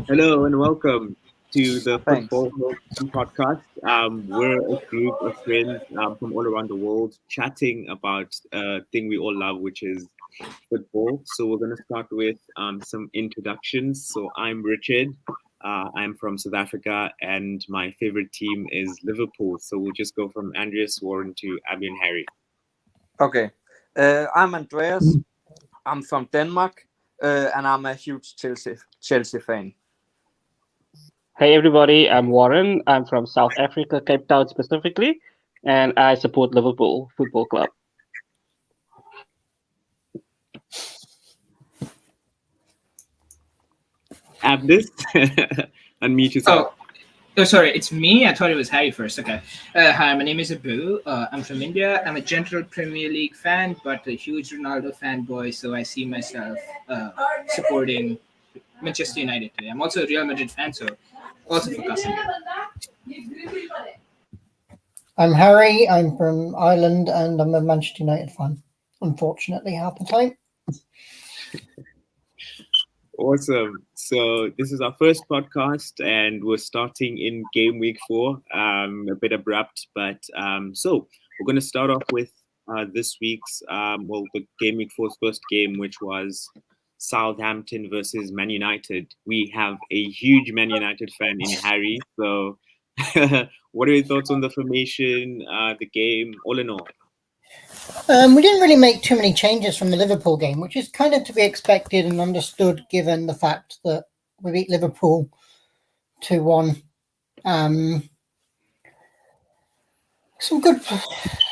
Hello and welcome to the Thanks. Football Podcast. We're a group of friends from all around the world chatting about a thing we all love, which is football. So we're going to start with some introductions. So I'm Richard. I'm from South Africa, and my favorite team is Liverpool. So we'll just go from Andreas, Warren to Abby and Harry. Okay. I'm Andreas. I'm from Denmark, and I'm a huge Chelsea fan. Hey everybody, I'm Warren. I'm from South Africa, Cape Town specifically, and I support Liverpool Football Club. Abdis, unmute yourself. Oh, sorry, it's me. I thought it was Harry first. Okay. Hi, my name is Abu. I'm from India. I'm a general Premier League fan, but a huge Ronaldo fanboy, so I see myself supporting Manchester United today. I'm also a Real Madrid fan, so also for Casemiro. I'm Harry. I'm from Ireland, and I'm a Manchester United fan. Unfortunately, half the time. Awesome. So this is our first podcast, and we're starting in game week 4. A bit abrupt, but so we're going to start off with this week's the game week 4's first game, which was Southampton versus Man United. We have a huge Man United fan in Harry. So, what are your thoughts on the formation, the game, all in all? We didn't really make too many changes from the Liverpool game, which is kind of to be expected and understood given the fact that we beat Liverpool 2-1. I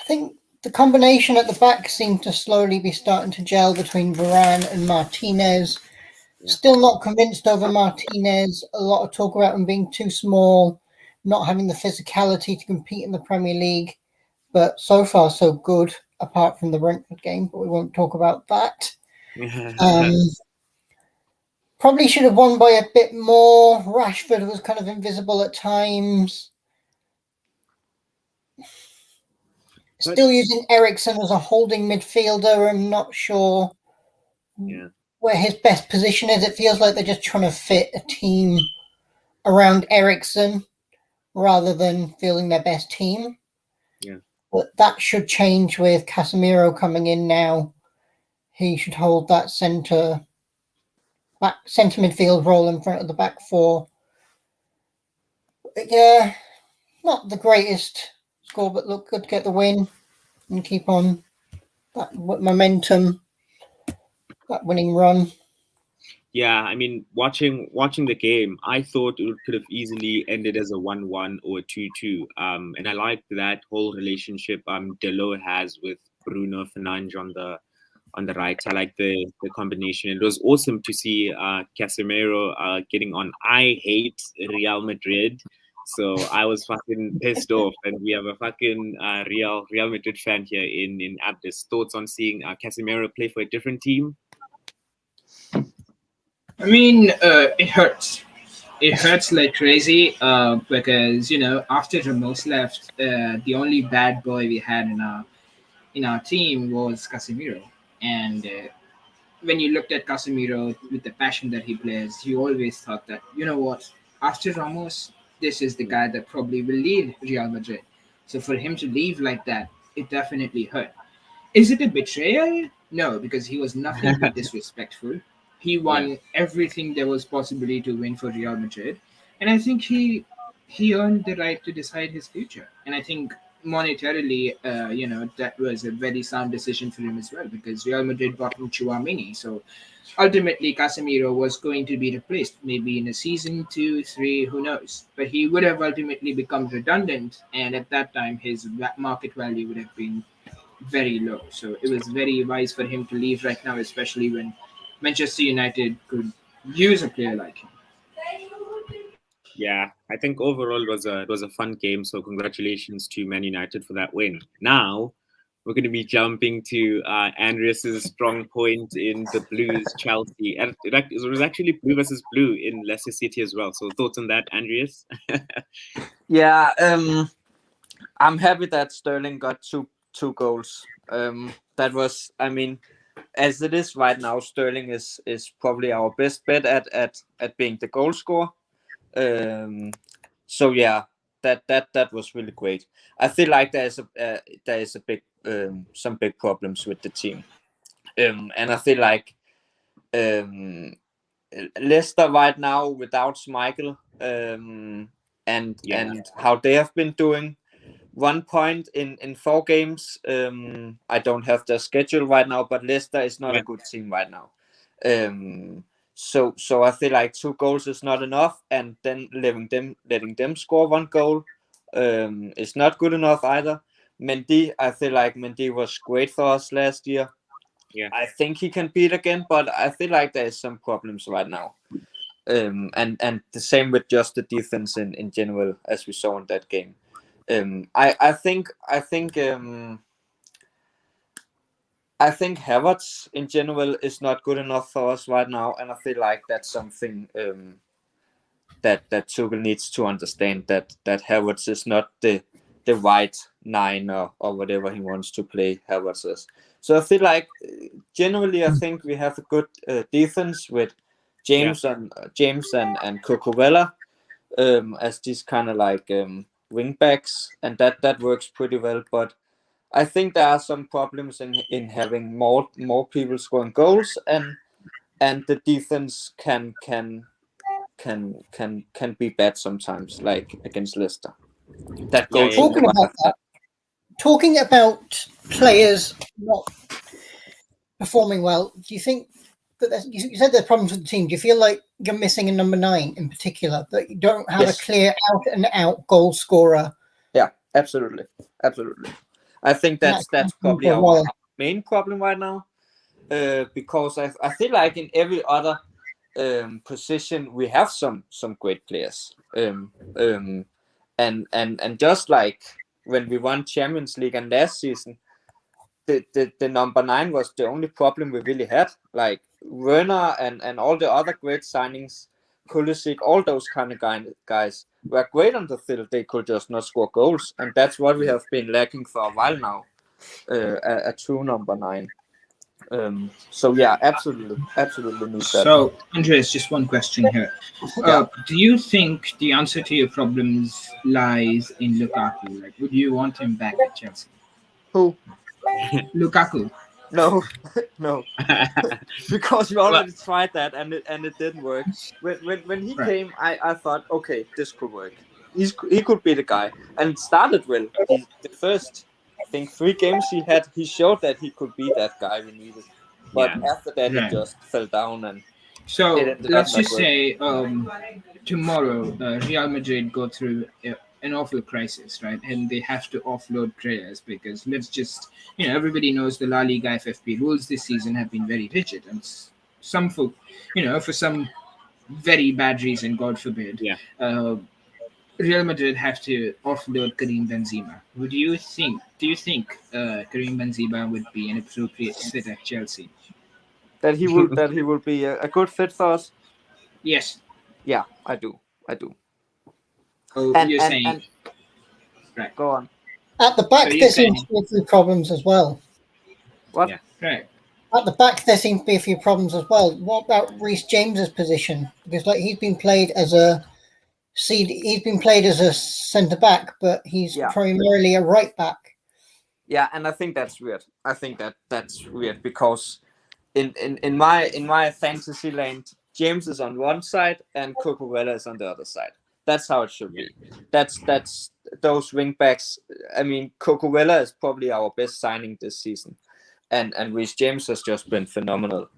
think the combination at the back seemed to slowly be starting to gel between Varane and Martinez. Yeah. Still not convinced over Martinez. A lot of talk about him being too small, not having the physicality to compete in the Premier League. But so far, so good, apart from the Brentford game, but we won't talk about that. Probably should have won by a bit more. Rashford was kind of invisible at times. Still using Eriksen as a holding midfielder. I'm not sure where his best position is. It feels like they're just trying to fit a team around Eriksen rather than feeling their best team. Yeah. But that should change with Casemiro coming in now. He should hold that centre midfield role in front of the back four. Yeah, not the greatest score, but look good to get the win and keep on that momentum, that winning run. Yeah, I mean, watching the game, I thought it could have easily ended as a 1-1 or a 2-2. And I like that whole relationship Delo has with Bruno Fernandes on the right. I like the combination. It was awesome to see Casemiro getting on. I hate Real Madrid, so I was fucking pissed off. And we have a fucking Real Madrid fan here in Abdis. Thoughts on seeing Casemiro play for a different team? I mean, it hurts. It hurts like crazy because, after Ramos left, the only bad boy we had in our team was Casemiro. And when you looked at Casemiro with the passion that he plays, you always thought that, you know what, after Ramos, this is the guy that probably will lead Real Madrid. So for him to leave like that, it definitely hurt. Is it a betrayal? No, because he was nothing but disrespectful. He won everything there was possibly to win for Real Madrid. And I think he earned the right to decide his future. And I think monetarily, that was a very sound decision for him as well, because Real Madrid bought him Tchouaméni. So ultimately, Casemiro was going to be replaced maybe in a season, 2, 3, who knows. But he would have ultimately become redundant. And at that time, his market value would have been very low. So it was very wise for him to leave right now, especially when Manchester United could use a player like him. Yeah, I think overall it was a fun game. So congratulations to Man United for that win. Now we're going to be jumping to Andreas's strong point in the Blues Chelsea, and it was actually blue versus blue in Leicester City as well. So thoughts on that, Andreas? Yeah, I'm happy that Sterling got two goals. That was, I mean, as it is right now, Sterling is probably our best bet at being the goal scorer. So yeah, that was really great. I feel like there is a big some big problems with the team, and I feel like Leicester right now without Schmeichel, and how they have been doing. 1 point in 4 games. I don't have their schedule right now, but Leicester is not a good team right now. So I feel like 2 goals is not enough, and then letting them score 1 goal is not good enough either. Mendy, I feel like Mendy was great for us last year. Yeah, I think he can beat again, but I feel like there is some problems right now. And the same with just the defense in general, as we saw in that game. I think Havertz in general is not good enough for us right now, and I feel like that's something that Tuchel needs to understand, that Havertz is not the right 9 or whatever he wants to play Havertz as. So I feel like generally I think we have a good defense with James and Cucurella as these kind of like wing backs, and that works pretty well. But I think there are some problems in having more people scoring goals, and the defense can be bad sometimes, like against Leicester. That goal. Talking about players not performing well, do you think that you said there's problems with the team? Do you feel like you're missing a number 9 in particular, that you don't have a clear out and out goal scorer? Yeah, absolutely. I think that's probably our main problem right now, because I feel like in every other position we have some great players, and just like when we won Champions League and last season, the number 9 was the only problem we really had. Like Werner and all the other great signings, Pulisic, all those kind of guys were great on the field. They could just not score goals, and that's what we have been lacking for a while now. A true number 9. So yeah, absolutely need that. So Andreas, just one question here. Do you think the answer to your problems lies in Lukaku? Like, would you want him back at Chelsea? Who? Lukaku. No, because we already tried that and it didn't work. When he came, I thought, okay, this could work. He could be the guy, and it started well. The first, I think, 3 games he showed that he could be that guy we needed. But after that, he just fell down. And so let's just say tomorrow Real Madrid go through an awful crisis, right? And they have to offload players because everybody knows the La Liga FFP rules this season have been very rigid, and some for some very bad reason, God forbid, Real Madrid have to offload Karim Benzema. Do you think Karim Benzema would be an appropriate fit at Chelsea? That he will be a good fit for us? Yes. Yeah, I do. Oh, you're saying... Right. Go on. At the back, there seems to be a few problems as well. What? Yeah. Right. At the back, there seems to be a few problems as well. What about Reece James's position? Because he's been played as a centre back, but he's primarily a right back. Yeah, and I think that's weird. I think that's weird because in my fantasy land, James is on one side and Cucurella is on the other side. That's how it should be. That's those wing backs. I mean, Cucurella is probably our best signing this season, and Reece James has just been phenomenal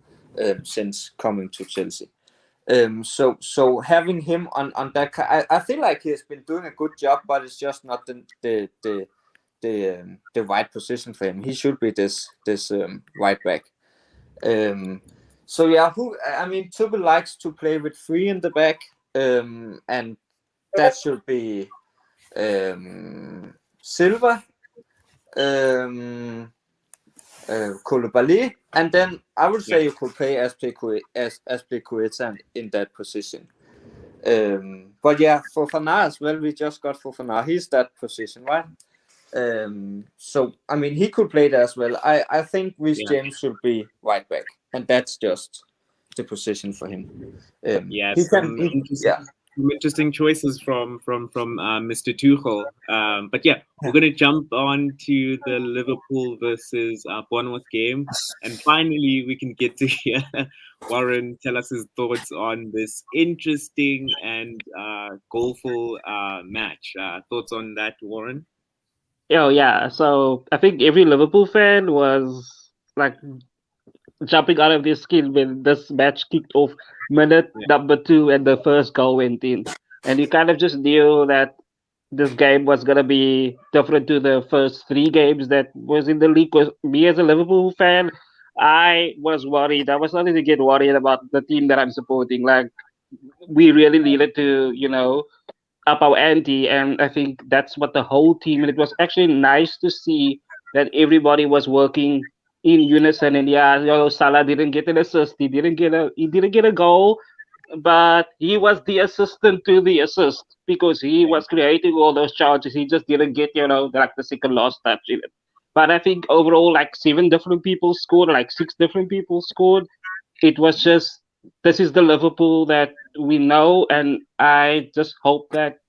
since coming to Chelsea. So having him on that, I feel like he has been doing a good job, but it's just not the right position for him. He should be this right back. So yeah, Tuchel likes to play with 3 in the back, and that should be Silva, Koulibaly, and then I would say you could play Azpilicueta in that position. But yeah, Fofana as well. We just got Fofana. He's that position, right? So I mean, he could play there as well. I think Reece Yeah. James should be right back, and that's just the position for him. Yeah, he some can. interesting, some interesting choices from Mr. Tuchel. But yeah, we're going to jump on to the Liverpool versus Bournemouth game, and finally we can get to hear Warren tell us his thoughts on this interesting and goalful match. Thoughts on that, Warren? Oh yeah, so I think every Liverpool fan was like jumping out of their skin when this match kicked off minute Yeah. number 2 and the first goal went in. And you kind of just knew that this game was gonna be different to the first 3 games that was in the league. Because me as a Liverpool fan, I was worried. I was starting to get worried about the team that I'm supporting. Like we really needed to, up our ante, and I think that's what the whole team. And it was actually nice to see that everybody was working in unison. And yeah, Salah didn't get an assist. He didn't get a goal, but he was the assistant to the assist because he was creating all those chances. He just didn't get, like the second last touch in it. But I think overall, like 7 different people scored, like 6 different people scored. It was just, this is the Liverpool that we know, and I just hope that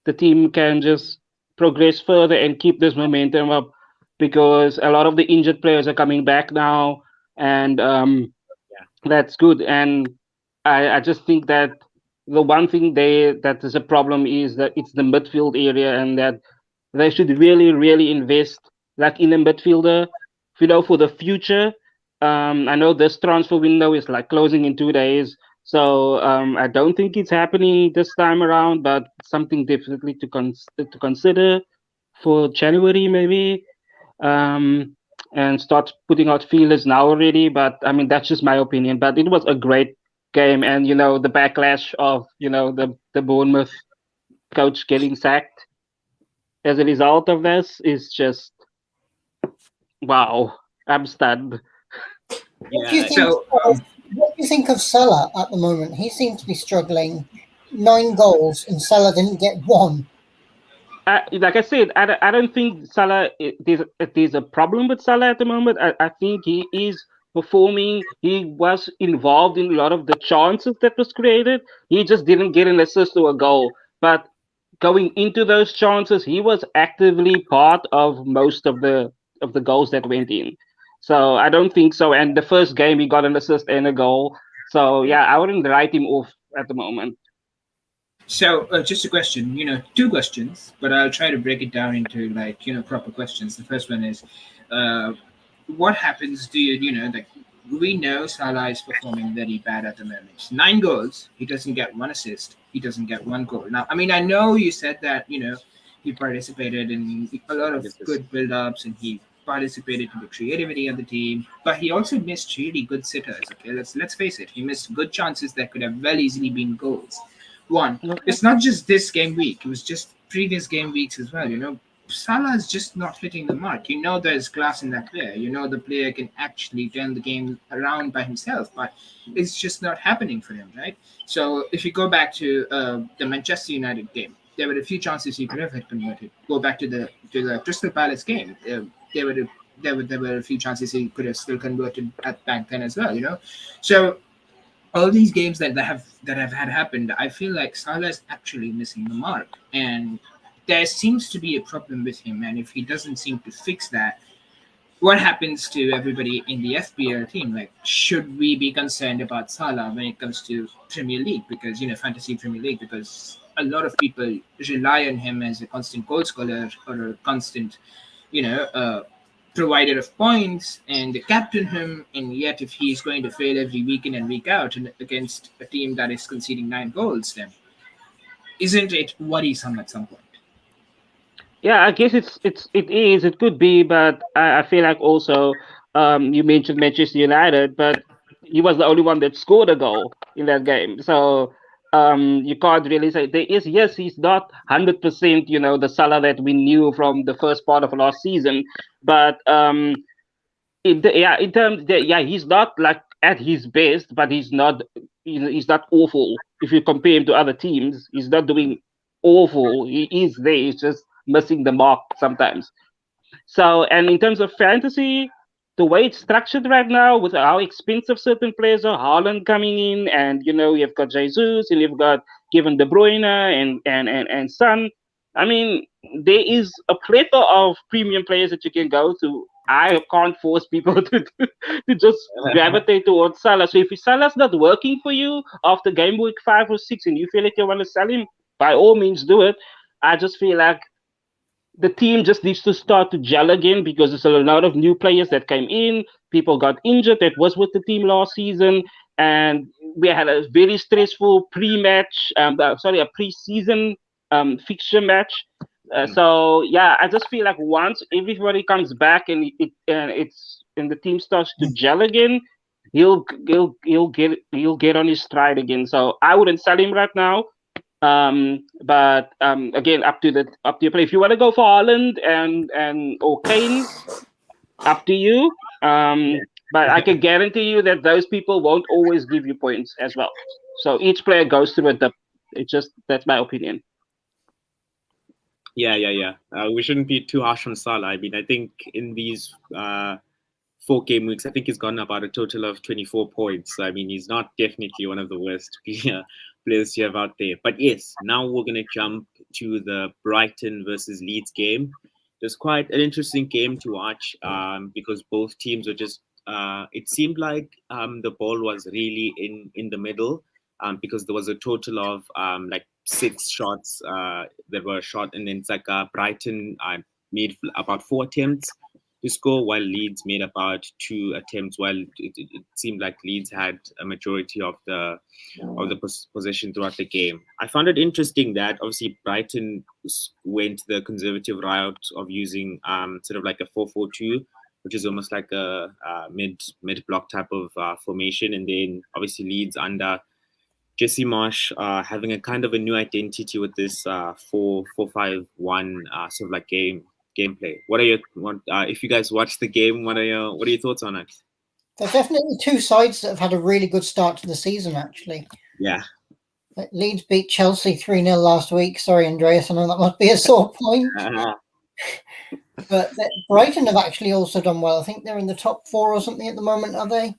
the team can just progress further and keep this momentum up, because a lot of the injured players are coming back now, and that's good. And I just think that the one thing that is a problem is that it's the midfield area, and that they should really, really invest like in a midfielder, for the future. I know this transfer window is like closing in 2 days, so I don't think it's happening this time around, but something definitely to consider for January maybe, and start putting out feelers now already. But I mean, that's just my opinion. But it was a great game, and the backlash of the Bournemouth coach getting sacked as a result of this is just wow. I'm stunned. What do you Yeah. think? So, What do you think of Salah at the moment? He seems to be struggling. 9 goals, and Salah didn't get one. Like I said, I don't think Salah. There's a problem with Salah at the moment. I think he is performing. He was involved in a lot of the chances that was created. He just didn't get an assist or a goal. But going into those chances, he was actively part of most of the goals that went in. So I don't think so. And the first game, he got an assist and a goal. So yeah, I wouldn't write him off at the moment. So, just a question, 2 questions, but I'll try to break it down into proper questions. The first one is, uh, what happens to like we know Salah is performing very bad at the moment. 9 goals, he doesn't get one assist, he doesn't get one goal. Now, I mean, I know you said that he participated in a lot of good build-ups and he participated in the creativity of the team, but he also missed really good sitters. Okay, let's face it, he missed good chances that could have well easily been goals. One, Okay. it's not just this game week; it was just previous game weeks as well. Salah is just not hitting the mark. There's class in that player. The player can actually turn the game around by himself, but it's just not happening for him, right? So if you go back to the Manchester United game, there were a few chances he could have had converted. Go back to the Crystal Palace game. There were a few chances he could have still converted at back then as well. So all these games that have had happened, I feel like Salah is actually missing the mark, and there seems to be a problem with him. And if he doesn't seem to fix that, what happens to everybody in the FPL team? Like, should we be concerned about Salah when it comes to Premier League? Because fantasy Premier League, because a lot of people rely on him as a constant goal scorer or a constant, provider of points, and they captain him. And yet, if he's going to fail every week in and week out and against a team that is conceding 9 goals, then isn't it worrisome at some point? Yeah, I guess it could be, but I feel like also you mentioned Manchester United, but he was the only one that scored a goal in that game. So you can't really say there is, yes, he's not 100%, the Salah that we knew from the first part of last season, but in terms that, yeah, he's not like at his best, but he's not awful. If you compare him to other teams, he's not doing awful. He is there. He's just missing the mark sometimes. So, and in terms of fantasy, the way it's structured right now, with how expensive certain players are, Holland coming in, and you've got Jesus, and you've got Kevin De Bruyne and Son. I mean, there is a plethora of premium players that you can go to. I can't force people to just gravitate towards Salah. So if Salah's not working for you after game week 5 or 6, and you feel like you want to sell him, by all means do it. I just feel like the team just needs to start to gel again, because there's a lot of new players that came in. People got injured that was with the team last season, and we had a very stressful a pre-season fixture match. So yeah, I just feel like once everybody comes back and the team starts to gel again, he'll get on his stride again. So I wouldn't sell him right now. But again, up to your play. If you want to go for Holland or Kane, up to you. But I can guarantee you that those people won't always give you points as well. So each player goes through a dip. That's my opinion. Yeah. We shouldn't be too harsh on Salah. I mean, I think in these 4 game weeks, I think he's gotten about a total of 24 points. So, I mean, he's not definitely one of the worst players you have out there. But yes, now we're going to jump to the Brighton versus Leeds game. It was quite an interesting game to watch because both teams were just, it seemed like the ball was really in the middle because there was a total of 6 shots that were shot. And then it's like Brighton made about 4 attempts to score, while Leeds made about 2 attempts. While it seemed like Leeds had a majority of the possession throughout the game. I found it interesting that obviously Brighton went the conservative route of using sort of like a 4-4-2, which is almost like a mid block type of formation, and then obviously Leeds under Jesse Marsh having a kind of a new identity with this 4-4-5-1 sort of like gameplay. If you guys watch the game, what are your thoughts on it? There are definitely 2 sides that have had a really good start to the season, actually. Yeah. Leeds beat Chelsea 3-0 last week. Sorry, Andreas, I know that must be a sore point. But Brighton have actually also done well. I think they're in the top 4 or something at the moment, are they?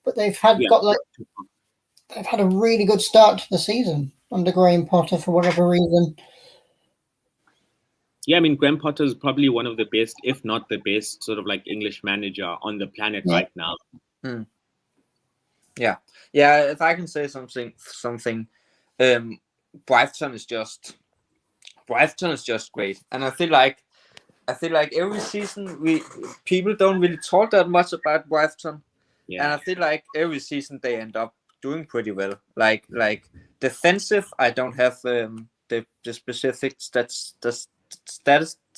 But they've had a really good start to the season under Graham Potter for whatever reason. Yeah, I mean, Graham Potter is probably one of the best, if not the best, sort of like English manager on the planet right now. Yeah. If I can say something, Brighton is just great, and I feel like every season people don't really talk that much about Brighton, and I feel like every season they end up doing pretty well. Like defensive, I don't have the specific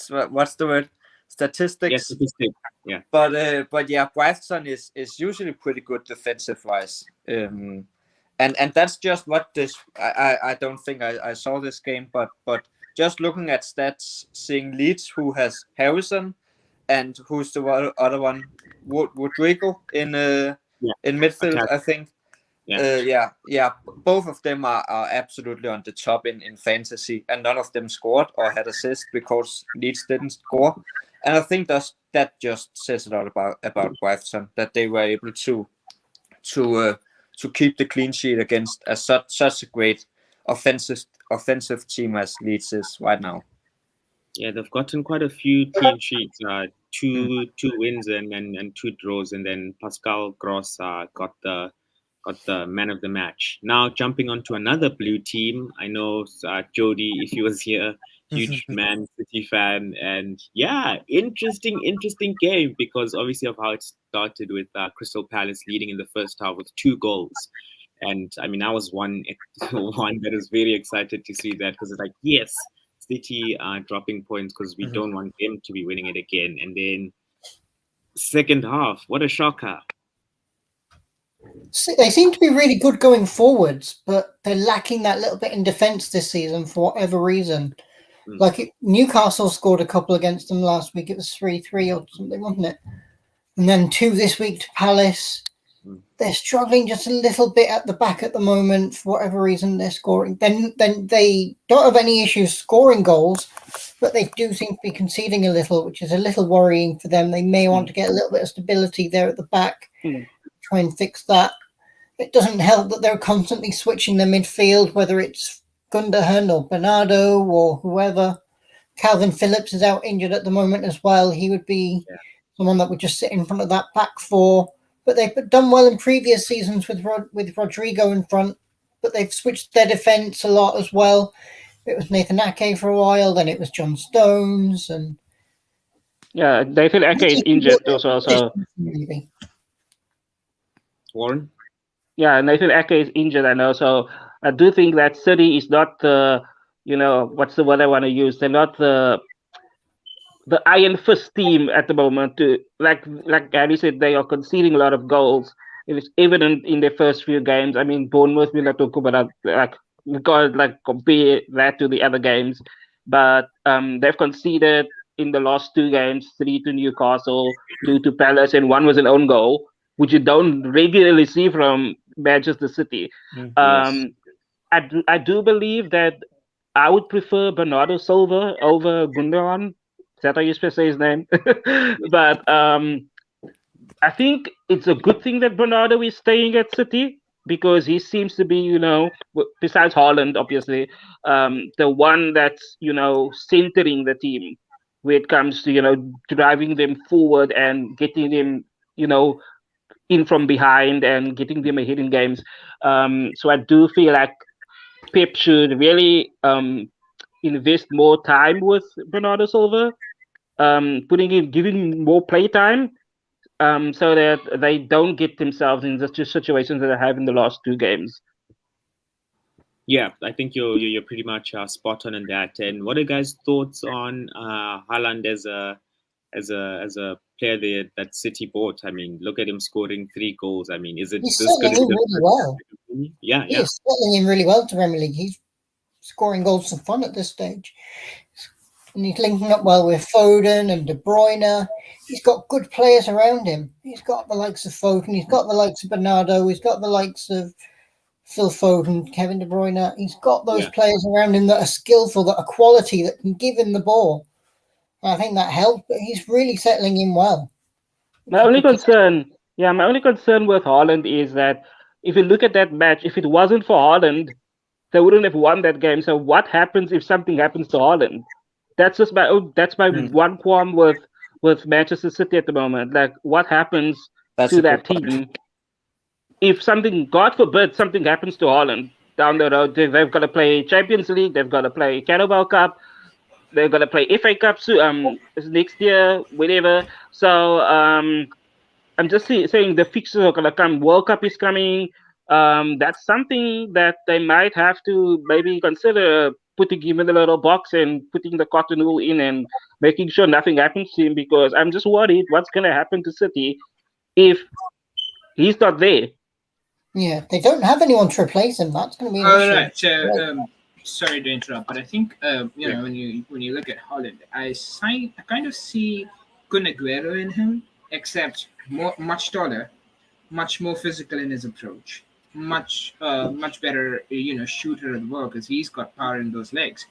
what's the word? Statistics. Yes, statistics. Yeah. But yeah, Brighton is usually pretty good defensive wise. And that's just what this. I don't think I saw this game, but just looking at stats, seeing Leeds, who has Harrison, and who's the other one, Rodrigo in midfield, I think. Yeah. Both of them are absolutely on the top in fantasy, and none of them scored or had assists because Leeds didn't score. And I think that just says a lot about Brighton, that they were able to keep the clean sheet against such a great offensive team as Leeds is right now. Yeah, they've gotten quite a few clean sheets, 2 wins and 2 draws, and then Pascal Gross got the man of the match. Now jumping onto another blue team, I know Jody, if he was here, huge Man City fan, and yeah, interesting game because obviously of how it started with Crystal Palace leading in the first half with 2 goals. And I mean, I was one that was very excited to see that because it's like, yes, City are dropping points because we don't want them to be winning it again. And then second half, what a shocker. They seem to be really good going forwards, but they're lacking that little bit in defence this season for whatever reason. Like Newcastle scored a couple against them last week. It was 3-3 or something, wasn't it? And then 2 this week to Palace. they're struggling just a little bit at the back at the moment for whatever reason. They're scoring. Then they don't have any issues scoring goals, but they do seem to be conceding a little, which is a little worrying for them. They may want to get a little bit of stability there at the back, try and fix that. It doesn't help that they're constantly switching the midfield, whether it's Gundogan or Bernardo or whoever. Calvin Phillips is out injured at the moment as well. He would be someone that would just sit in front of that back four. But they've done well in previous seasons with Rodrigo in front. But they've switched their defence a lot as well. It was Nathan Ake for a while, then it was John Stones, and Nathan Ake is injured also. So Warren. Yeah, Nathan Ake is injured, and also I do think that City is not the, what's the word I want to use? They're not the iron fist team at the moment. To like Gary said, they are conceding a lot of goals. It was evident in their first few games. I mean, Bournemouth, we'll not talk about we can't compare that to the other games, but they've conceded in the last 2 games, 3 to Newcastle, 2 to Palace, and 1 was an own goal, which you don't regularly see from Manchester City. Yes. I do believe that I would prefer Bernardo Silva over Gundogan. Is that how you say his name? But I think it's a good thing that Bernardo is staying at City, because he seems to be, besides Holland, obviously, the one that's, centering the team when it comes to, driving them forward and getting them, in from behind and getting them ahead in games. So I do feel like Pep should really invest more time with Bernardo Silva, giving him more play time, so that they don't get themselves in the situations that they have in the last 2 games. Yeah, I think you're pretty much spot on that. And what are guys' thoughts on Haaland as a player there that City bought? I mean, look at him scoring 3 goals. I mean, is it he's this settling good? in really well. Yeah. He's settling in really well to Premier League. He's scoring goals for fun at this stage. And he's linking up well with Foden and De Bruyne. He's got good players around him. He's got the likes of Foden. He's got the likes of Bernardo. He's got the likes of Phil Foden, Kevin De Bruyne. He's got those players around him that are skillful, that are quality, that can give him the ball. And I think that helped, but he's really settling in well. My only concern with Holland is that if you look at that match, if it wasn't for Holland, they wouldn't have won that game. So what happens if something happens to Holland? That's just my one qualm with Manchester City at the moment. Like, what happens to that team if something, God forbid, something happens to Holland down the road? They've got to play Champions League, they've got to play Carabao Cup, they're going to play FA Cup next year, whatever. So I'm just saying the fixtures are going to come. World Cup is coming. That's something that they might have to maybe consider, putting him in a little box and putting the cotton wool in and making sure nothing happens to him, because I'm just worried what's going to happen to City if he's not there. Yeah, they don't have anyone to replace him. That's going to be an issue. Right. So, sorry to interrupt, but I think when you look at Holland, I kind of see Kun Aguero in him, except much taller, much more physical in his approach, much better shooter as well, because he's got power in those legs.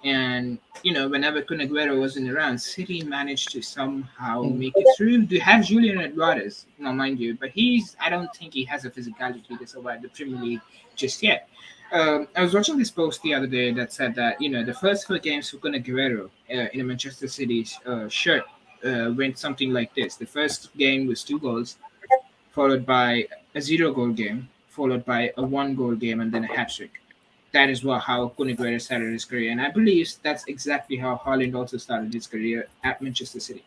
And whenever Kun Aguero wasn't around, City managed to somehow make it through. They have Julian Alvarez, now mind you, but I don't think he has a physicality to survive the Premier League just yet. I was watching this post the other day that said that the first 4 games for Kun Aguero in a Manchester City shirt went something like this. The first game was 2 goals, followed by a 0-goal game, followed by a 1-goal game, and then a hat-trick. That is how Kun Aguero started his career. And I believe that's exactly how Holland also started his career at Manchester City.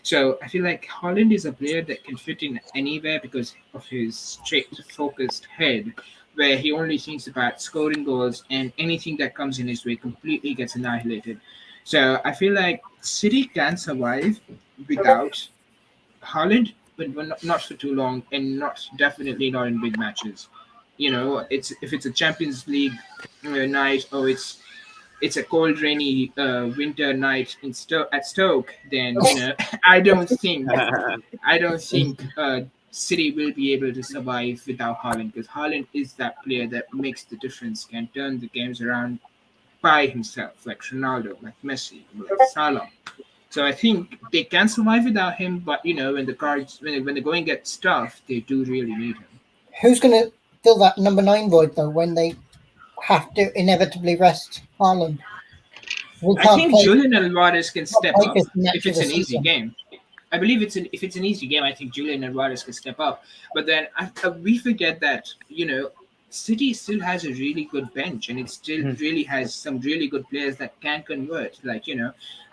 So I feel like Holland is a player that can fit in anywhere because of his straight, focused head, where he only thinks about scoring goals, and anything that comes in his way completely gets annihilated. So I feel like City can survive without Holland, but not for too long, and definitely not in big matches. If it's a Champions League night, or it's a cold, rainy winter night at Stoke, then I don't think City will be able to survive without Holland, because Holland is that player that makes the difference, can turn the games around by himself, like Ronaldo, like Messi, like Salah. So I think they can survive without him, but when the cards when the going gets tough, they do really need him. Who's going to fill that number 9 void though when they have to inevitably rest Haaland? We I can't think play. Julian Alvarez can step play up this match if of it's the an easy season. game. I believe if it's an easy game, I think Julian Alvarez can step up. But then we forget that City still has a really good bench, and it still really has some really good players that can convert. Like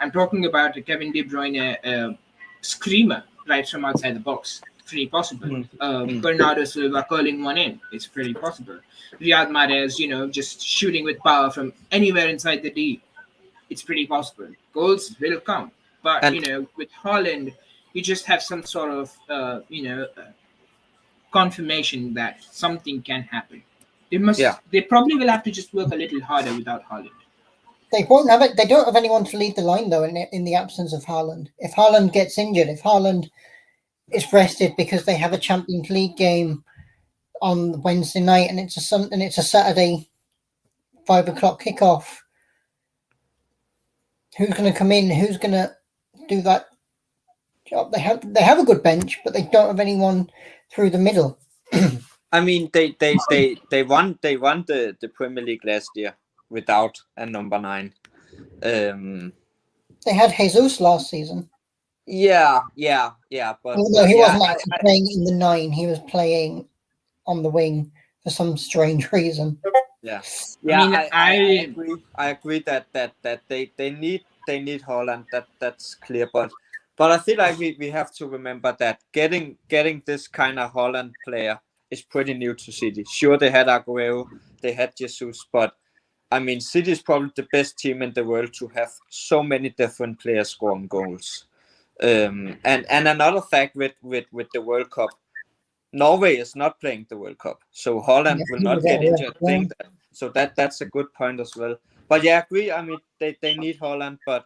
I'm talking about Kevin De Bruyne, screamer right from outside the box. Pretty possible. Bernardo Silva curling one in. It's pretty possible. Riyad Mahrez, just shooting with power from anywhere inside the D. It's pretty possible. Goals will come. But, And with Holland, you just have some sort of, confirmation that something can happen. They probably will have to just work a little harder without Holland. They won't have it. They don't have anyone to lead the line though. In the absence of Haaland, if Haaland gets injured, if Haaland is rested because they have a Champions League game on Wednesday night and it's a Saturday 5 o'clock kickoff, who's going to come in? Who's going to do that job? They have a good bench, but they don't have anyone through the middle. I mean, they won the Premier League last year without a number 9. They had Jesus last season. Yeah. But Although he wasn't actually playing in the 9, he was playing on the wing for some strange reason. Yeah. I I agree that they need Holland. That's clear. But I feel like we have to remember that getting this kind of Holland player is pretty new to City. Sure, they had Aguero, they had Jesus, but I mean, City is probably the best team in the world to have so many different players scoring goals. And another fact with the World Cup, Norway is not playing the World Cup, so Holland will not get injured. So that's a good point as well. But yeah, I agree. I mean, they need Holland, but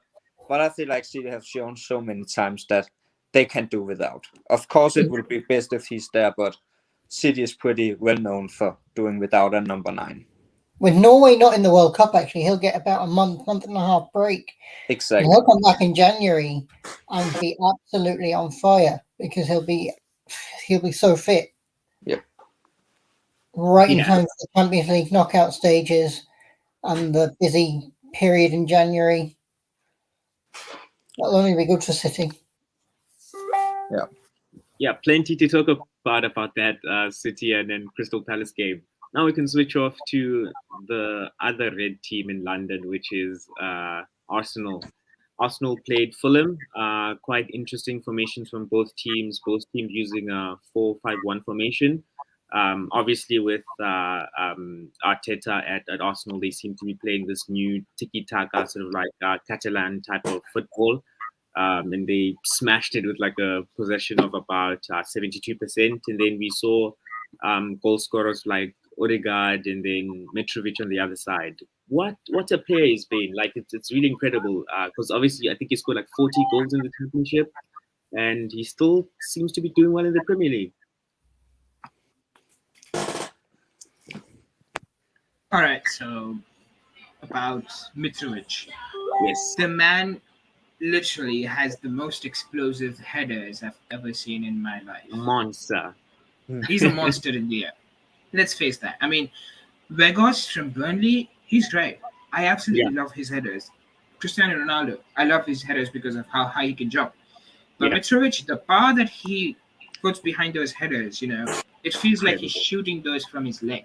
I feel like City have shown so many times that they can do without. Of course, it will be best if he's there, but City is pretty well known for doing without a number 9. With Norway not in the World Cup, actually, he'll get about a month and a half break. Exactly. And he'll come back in January and be absolutely on fire because he'll be so fit. Yep. Right in time for the Champions League knockout stages and the busy period in January. That'll only be good for City. Yeah, plenty to talk about that City and then Crystal Palace game. Now we can switch off to the other red team in London, which is Arsenal. Arsenal played Fulham. Quite interesting formations from both teams. Both teams using a 4-5-1 formation. Obviously, with Arteta at Arsenal, they seem to be playing this new tiki-taka, sort of like Catalan type of football. And they smashed it with like a possession of about 72%. And then we saw goal scorers like Odegaard and then Mitrovic on the other side. What a player he's been. Like it's really incredible because obviously I think he scored like 40 goals in the championship and he still seems to be doing well in the Premier League. All right, so about Mitrovic. Yes. The man literally has the most explosive headers I've ever seen in my life. Monster. He's a monster in the air. Let's face that. I mean, Vegas from Burnley, he's great. I absolutely love his headers. Cristiano Ronaldo, I love his headers because of how high he can jump. But Mitrovic, the power that he puts behind those headers, it feels like he's shooting those from his leg.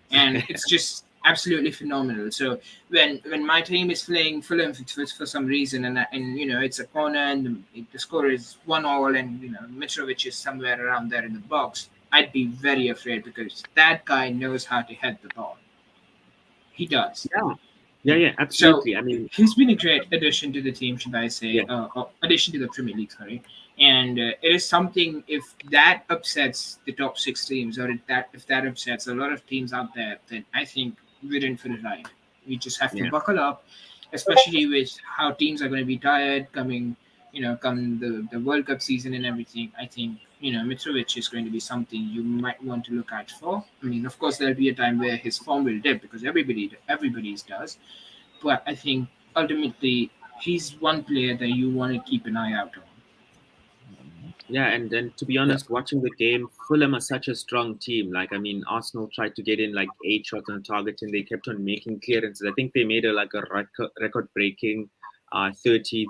And it's just absolutely phenomenal. So when my team is playing Fulham for some reason and it's a corner and the score is 1-1 and Mitrovic is somewhere around there in the box, I'd be very afraid because that guy knows how to head the ball. He does. Yeah, absolutely. So, I mean, he's been a great addition to the team, should I say? Addition to the Premier League, sorry. And it is something, if that upsets the top 6 teams, or if that upsets a lot of teams out there, then I think we're in for the ride. We just have to buckle up, especially with how teams are going to be tired come the World Cup season and everything. I think Mitrovic is going to be something you might want to look out for. I mean, of course, there'll be a time where his form will dip because everybody's does. But I think ultimately he's one player that you want to keep an eye out on. Yeah, and to be honest, watching the game, Fulham are such a strong team. Like, I mean, Arsenal tried to get in like 8 shots on target, and they kept on making clearances. I think they made a record-breaking 30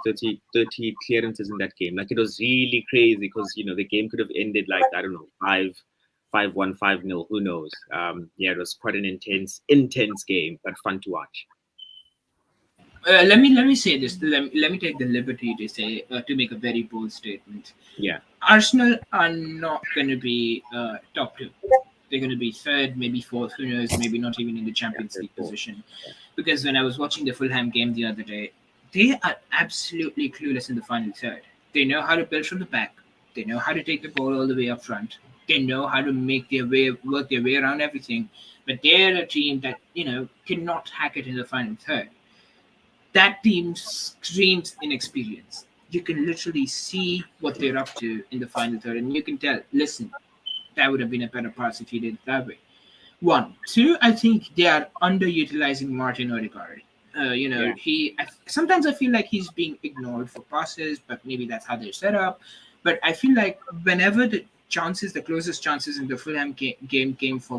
clearances in that game. Like, it was really crazy because the game could have ended like, I don't know, 5-1, 5-0. Who knows? Yeah, it was quite an intense game, but fun to watch. Let me say this. Let me take the liberty to say to make a very bold statement. Yeah, Arsenal are not going to be top two. They're going to be third, maybe fourth. Who knows? Maybe not even in the Champions League position. Because when I was watching the Fulham game the other day, they are absolutely clueless in the final third. They know how to build from the back. They know how to take the ball all the way up front. They know how to work their way around everything. But they're a team that cannot hack it in the final third. That team screams inexperience. You can literally see what they're up to in the final third, and you can tell, listen, that would have been a better pass if he did it that way. 1. 2, I think they are underutilizing Martin Odegaard. Sometimes I feel like he's being ignored for passes, but maybe that's how they're set up. But I feel like whenever the closest chances in the Fulham game came for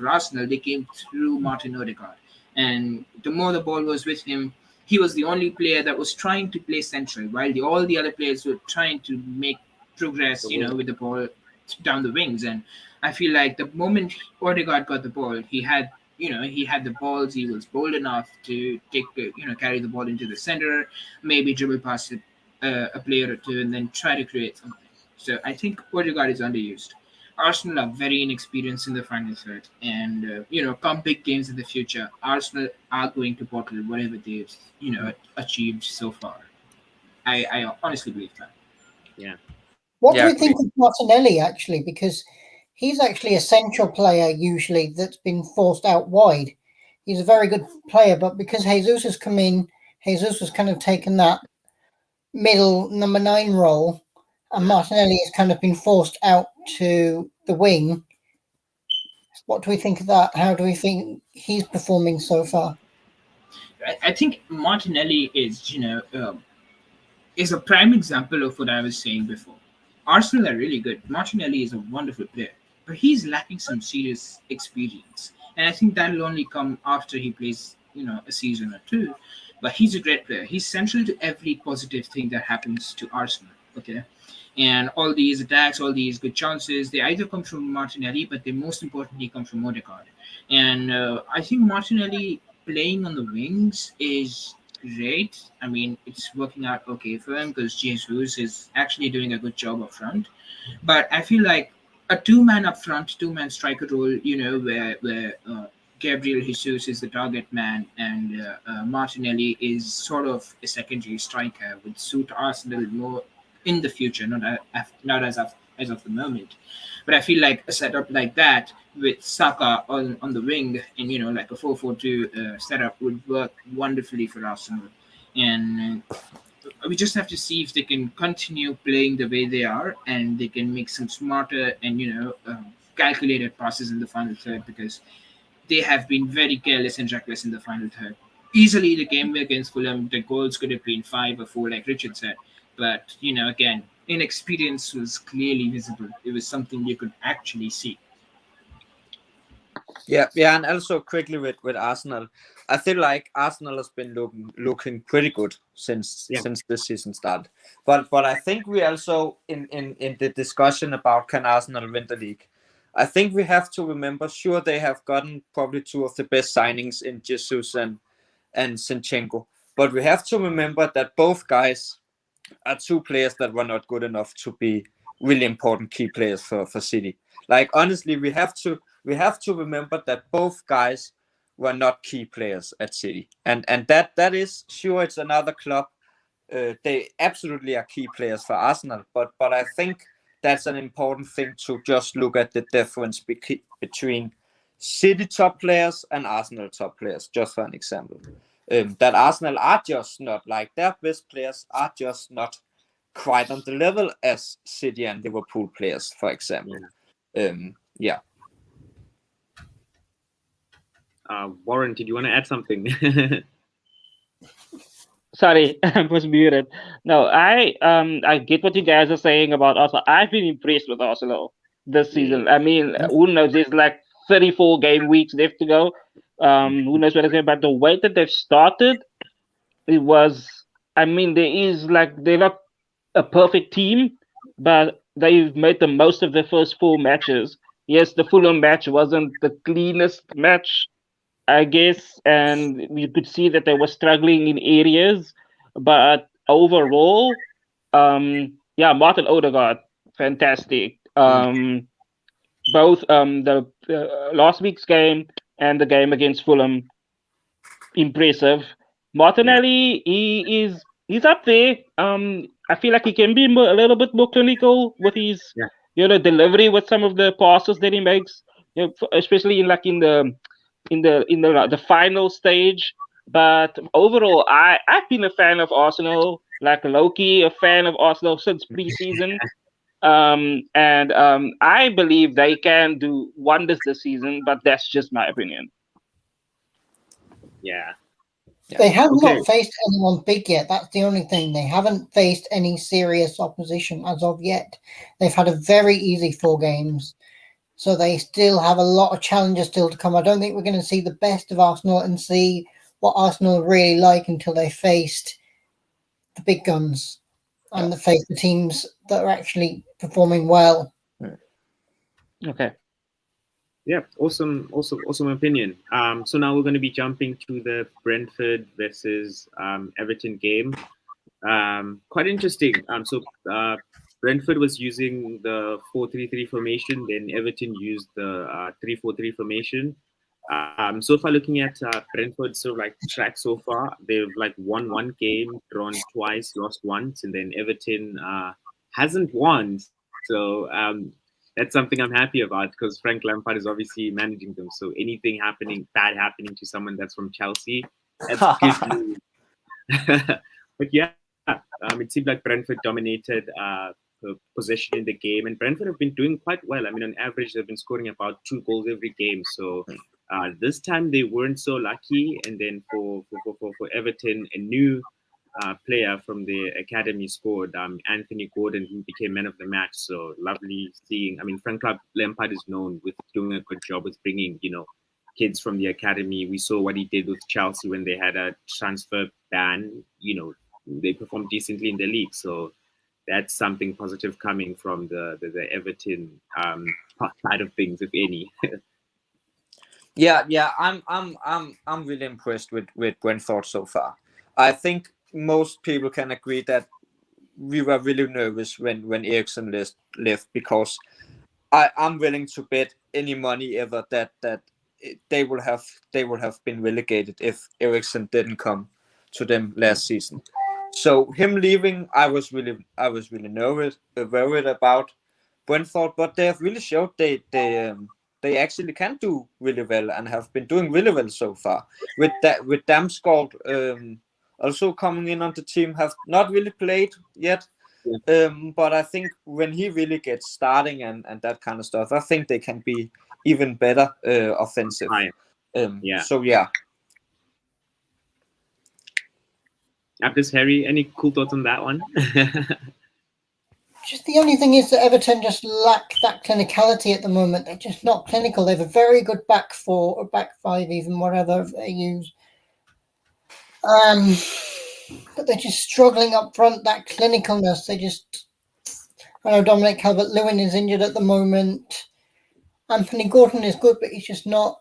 Arsenal, they came through Martin Odegaard. And the more the ball was with him, he was the only player that was trying to play central, while all the other players were trying to make progress, with the ball down the wings. And I feel like the moment Odegaard got the ball, he had the balls. He was bold enough to carry the ball into the center, maybe dribble past a player or two, and then try to create something. So I think Odegaard is underused. Arsenal are very inexperienced in the final third, and come big games in the future, Arsenal are going to bottle whatever they've achieved so far. I honestly believe that. Yeah. What do we think of Martinelli actually? Because he's actually a central player usually that's been forced out wide. He's a very good player, but because Jesus has come in, Jesus has kind of taken that middle number 9 role, and Martinelli has kind of been forced out to the wing. What do we think of that? How do we think he's performing so far? I think Martinelli is a prime example of what I was saying before. Arsenal are really good. Martinelli is a wonderful player, but he's lacking some serious experience, and I think that'll only come after he plays a season or two. But he's a great player. He's central to every positive thing that happens to Arsenal. Okay. And all these attacks, all these good chances, they either come from Martinelli, but they most importantly come from Odegaard. And I think Martinelli playing on the wings is great. I mean, it's working out okay for him because Jesus is actually doing a good job up front. But I feel like a two-man up front, two-man striker role, where Gabriel Jesus is the target man and Martinelli is sort of a secondary striker, would suit Arsenal more in the future, not as of the moment. But I feel like a setup like that with Saka on the wing and like a 4-4-2 setup would work wonderfully for Arsenal. And we just have to see if they can continue playing the way they are and they can make some smarter and calculated passes in the final third, because they have been very careless and reckless in the final third. Easily the game against Fulham, the goals could have been 5 or 4, like Richard said. But, again, inexperience was clearly visible. It was something you could actually see. Yeah, and also quickly with Arsenal, I feel like Arsenal has been looking pretty good since this season started. But I think we also in the discussion about can Arsenal win the league, I think we have to remember, sure, they have gotten probably 2 of the best signings in Jesus and Zinchenko, but we have to remember that both guys are 2 players that were not good enough to be really important key players for City. Like, honestly, we have to remember that both guys were not key players at City, and that is, sure, it's another club. They absolutely are key players for Arsenal, but I think that's an important thing to just look at the difference between City top players and Arsenal top players, just for an example. That Arsenal are just not, like, their best players are just not quite on the level as City and Liverpool players, for example. Yeah. Warren, did you want to add something? Sorry, I was muted. No, I get what you guys are saying about Arsenal. I've been impressed with Arsenal this season. I mean, who knows? There's like 34 game weeks left to go. Who knows what it's going? But the way that they've started, it was. I mean, they're not a perfect team, but they've made the most of their first 4 matches. Yes, the Fulham match wasn't the cleanest match, I guess, and you could see that they were struggling in areas, but overall, Martin Odegaard, fantastic. Both the last week's game and the game against Fulham, impressive. Martinelli, he's up there. I feel like he can be a little bit more clinical with his delivery with some of the passes that he makes, especially in the final stage. But overall, I've been a fan of Arsenal, like Loki, a fan of Arsenal since preseason. I believe they can do wonders this season, but that's just my opinion. Yeah. They have not faced anyone big yet. That's the only thing. They haven't faced any serious opposition as of yet. They've had a very easy 4 games. So they still have a lot of challenges still to come. I don't think we're going to see the best of Arsenal and see what Arsenal really like until they faced the big guns and they face the teams that are actually performing well. Okay. Yeah, awesome opinion. So now we're going to be jumping to the Brentford versus Everton game. Quite interesting. Brentford was using the 4-3-3 formation, then Everton used the 3-4-3 formation. So far, looking at Brentford's sort of like track so far, they've like won 1 game, drawn twice, lost once, and then Everton hasn't won. So that's something I'm happy about because Frank Lampard is obviously managing them. So anything bad happening to someone that's from Chelsea, that's good news. But yeah, it seemed like Brentford dominated possession in the game, and Brentford have been doing quite well. I mean, on average, they've been scoring about 2 goals every game. So this time they weren't so lucky. And then for Everton, a new player from the academy scored. Anthony Gordon, who became man of the match. So lovely seeing. I mean, Frank Lampard is known with doing a good job with bringing kids from the academy. We saw what he did with Chelsea when they had a transfer ban. They performed decently in the league. So that's something positive coming from the Everton side of things, if any. Yeah. I'm really impressed with Brentford so far. I think most people can agree that we were really nervous when Eriksen left because I'm willing to bet any money ever that they will have been relegated if Eriksen didn't come to them last season. So him leaving, I was really nervous, worried about Brentford, but they have really showed they actually can do really well and have been doing really well so far. With Damsgaard also coming in on the team, have not really played yet, but I think when he really gets starting and that kind of stuff, I think they can be even better offensive. So yeah. Aptis, Harry, any cool thoughts on that one? Just the only thing is that Everton just lack that clinicality at the moment. They're just not clinical. They have a very good back 4 or back 5, even whatever they use. But they're just struggling up front. That clinicalness. I know Dominic Calvert-Lewin is injured at the moment. Anthony Gordon is good, but he's just not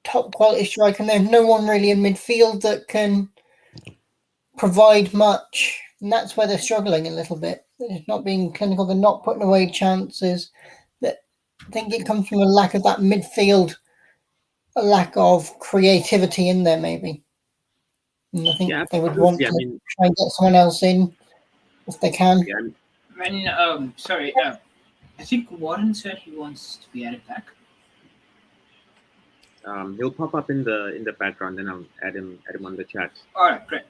top quality striker. And there's no one really in midfield that can provide much, and that's where they're struggling a little bit. They're not being clinical. They're not putting away chances. I think it comes from a lack of that midfield, a lack of creativity in there, maybe. And I think they would want to try and get someone else in if they can. I think Warren said he wants to be added back. He'll pop up in the background, and I'll add him on the chat. All right, great.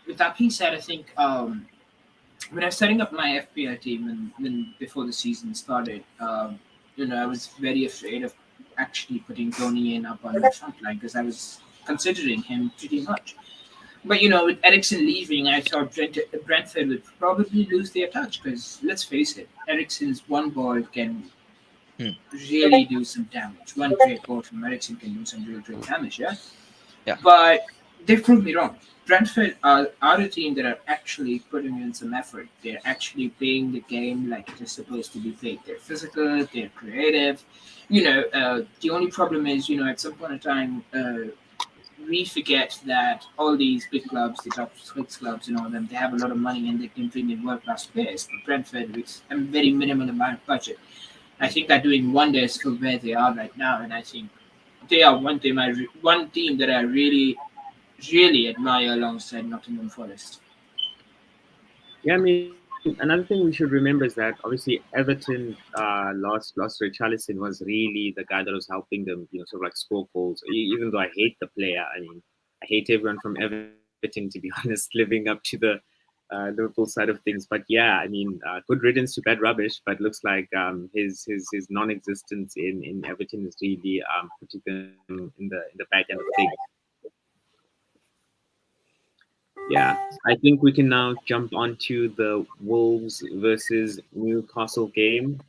with that being said, I think when I was setting up my FPL team when before the season started, I was very afraid of actually putting Tony in up on the front line because I was considering him pretty much. But with Ericsson leaving, I thought Brentford would probably lose their touch because let's face it, Ericsson's one ball can really do some damage. One great ball from Ericsson can do some real great damage, yeah? Yeah. But they proved me wrong. Brentford are a team that are actually putting in some effort. They're actually playing the game like it is supposed to be played. They're physical, they're creative. The only problem is, at some point in time, we forget that all these big clubs, the top six clubs and all them, they have a lot of money and they can bring in world-class players. But Brentford, with a very minimal amount of budget, I think they're doing wonders for where they are right now. And I think they are one team that I really, really admire alongside Nottingham Forest. Yeah, I mean, another thing we should remember is that obviously Everton lost Richarlison was really the guy that was helping them, sort of like score goals. Even though I hate the player, I mean, I hate everyone from Everton, to be honest, living up to the Liverpool side of things. But yeah, I mean, good riddance to bad rubbish. But looks like his non-existence in Everton is really putting them in the back end of things. Yeah, I think we can now jump onto the Wolves versus Newcastle game.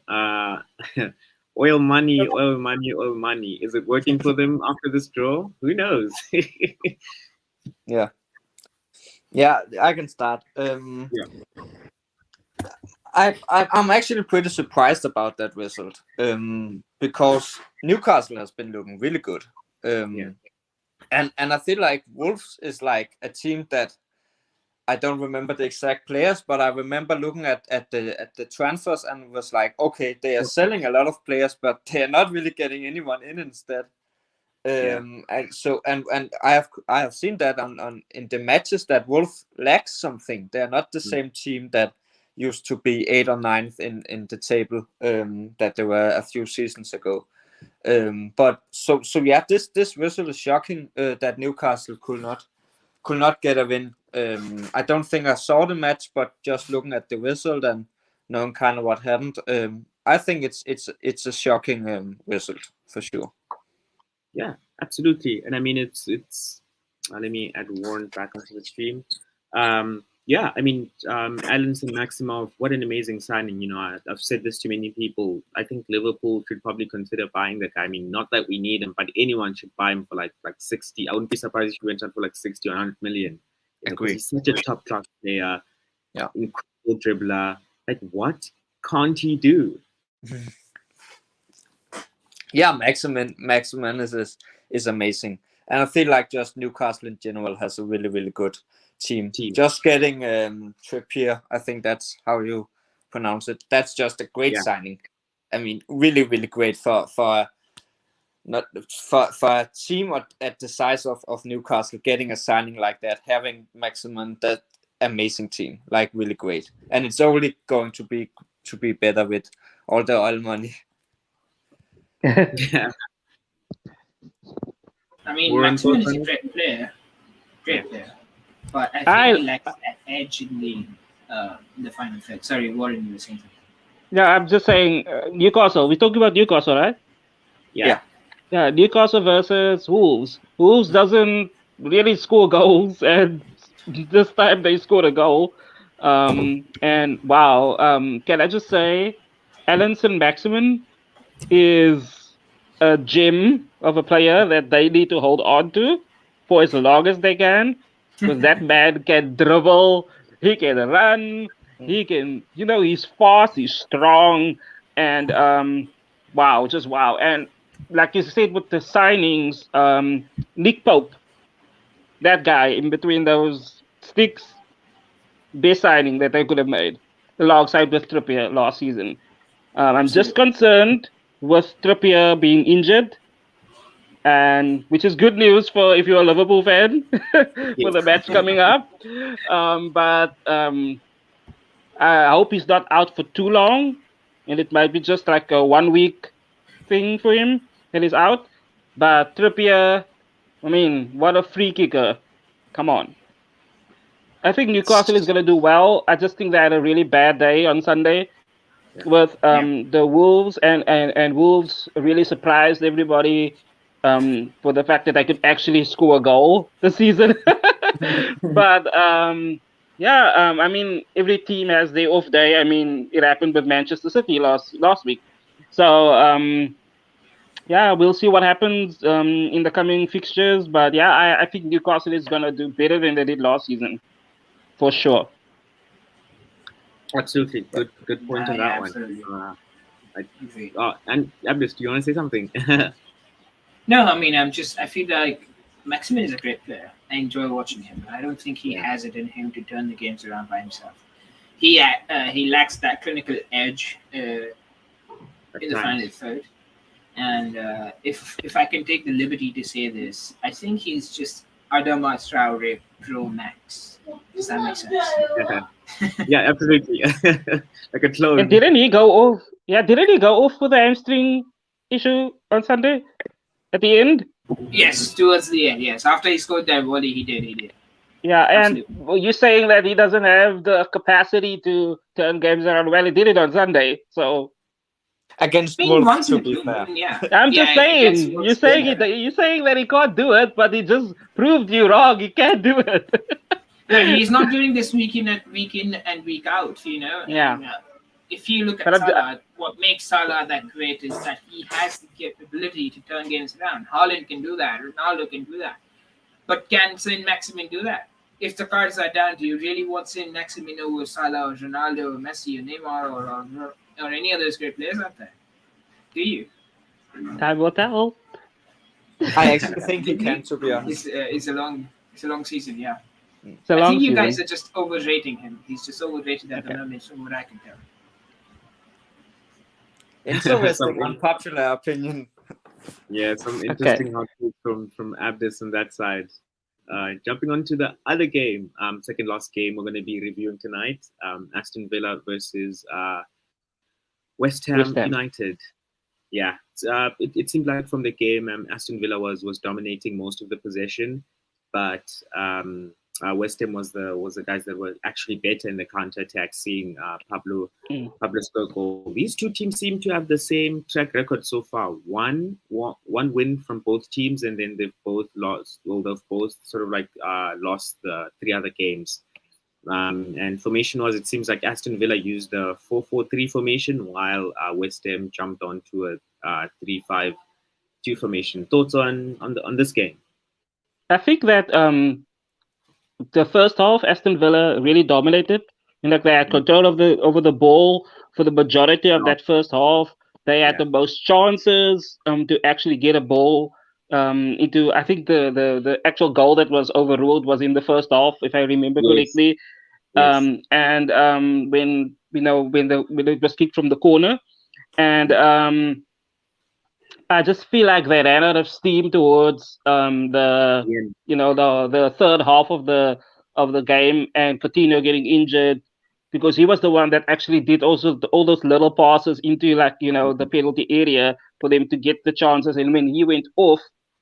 Oil money, oil money, oil money. Is it working for them after this draw? Who knows? Yeah, I can start. I'm actually pretty surprised about that result. Because Newcastle has been looking really good. And I feel like Wolves is like a team that I don't remember the exact players, but I remember looking at the transfers and was like, okay, they are selling a lot of players, but they are not really getting anyone in instead. And I have seen that on in the matches that Wolves lacks something. They are not the same team that used to be 8th or 9th in the table that they were a few seasons ago. But so yeah, this result is shocking that Newcastle could not get a win. I don't think I saw the match, but just looking at the result and knowing kind of what happened, I think it's a shocking result for sure. Yeah, absolutely. And I mean, it's. Let me add Warren back onto the stream. Yeah, I mean, Alanson Maximov, what an amazing signing. I've said this to many people. I think Liverpool should probably consider buying the guy. I mean, not that we need him, but anyone should buy him for like 60. I wouldn't be surprised if he went out for like 60 or 100 million. Because he's such a top class player. Yeah. Incredible dribbler. Like, what can't he do? Yeah, Maximin is amazing. And I feel like just Newcastle in general has a really, really good team. Just getting Trippier, I think that's how you pronounce it. That's just a great signing. I mean, really, really great for a team at the size of Newcastle, getting a signing like that, having Maximin, that amazing team, like really great. And it's only going to be better with all the oil money. Yeah. I mean, Maximin is a great player. But I think he lacks that edge in the final third. Sorry, Warren, you were saying something. Yeah, I'm just saying Newcastle. We're talking about Newcastle, right? Yeah. Yeah, Newcastle versus Wolves. Wolves doesn't really score goals, and this time they scored a goal. And wow, can I just say, Alanson Maximin is a gem of a player that they need to hold on to for as long as they can, because that man can dribble, he can run, he can, he's fast, he's strong, and wow, just wow. And like you said with the signings, Nick Pope, that guy in between those sticks, best signing that they could have made alongside with Trippier last season. I'm just concerned with Trippier being injured, and which is good news for if you're a Liverpool fan for the match coming up. But I hope he's not out for too long, and it might be just like a 1 week thing for him that he's out. But Trippier, I mean, what a free kicker! Come on. I think Newcastle is going to do well. I just think they had a really bad day on Sunday with the Wolves, and Wolves really surprised everybody for the fact that they could actually score a goal this season. But I mean, every team has their off day. I mean, it happened with Manchester City last week. So we'll see what happens in the coming fixtures. But I think Newcastle is gonna do better than they did last season, for sure. Absolutely, good point on that one. And Abdus, do you want to say something? No, I mean, I feel like Maximin is a great player. I enjoy watching him. I don't think he has it in him to turn the games around by himself. He lacks that clinical edge in the final third. And if I can take the liberty to say this, I think he's just Adama Traore Pro Max. Does that make sense? Yeah, absolutely. Like a clone. And didn't he go off? Yeah, didn't he go off with the hamstring issue on Sunday at the end? Yes, towards the end. Yes, after he scored that volley, he did. Yeah, and you're saying that he doesn't have the capacity to turn games around. Well, he did it on Sunday, so. Against Wolves, to be fair. Yeah. I'm just saying. You're saying that he can't do it, but he just proved you wrong. He can't do it. No, he's not doing this week in and week out. You know. Yeah. And, if you look at Salah, what makes Salah that great is that he has the capability to turn games around. Holland can do that. Ronaldo can do that. But can Saint-Maximin do that? If the cards are down, do you really want Saint-Maximin over Salah or Ronaldo or Messi or Neymar or any of those great players out there? Do you? Time will tell. I actually think he can, to be honest. It's a long season, yeah. I think you guys are just overrating him. He's just overrated at the moment, from what I can tell. Interesting, unpopular opinion. Yeah, some interesting hot takes from Abdus on that side. Jumping on to the other game, second last game we're going to be reviewing tonight, Aston Villa versus West Ham United. Yeah, it seemed like from the game, Aston Villa was dominating most of the possession, but West Ham was the guys that were actually better in the counter attack. Seeing Pablo score goal. These two teams seem to have the same track record so far. One win from both teams, and then they've both lost. Well, they've both sort of like lost the three other games. And formation-wise, it seems like Aston Villa used the 4-4-3 formation, while West Ham jumped onto a 3-5-2 formation. Thoughts on this game? I think that the first half, Aston Villa really dominated. In fact, they had control over the ball for the majority of that first half. They had the most chances to actually get a ball into. I think the actual goal that was overruled was in the first half, if I remember correctly. Yes. And when it was kicked from the corner, and I just feel like they ran out of steam towards the third half of the game, and Coutinho getting injured, because he was the one that actually did also all those little passes into the penalty area for them to get the chances. And when he went off,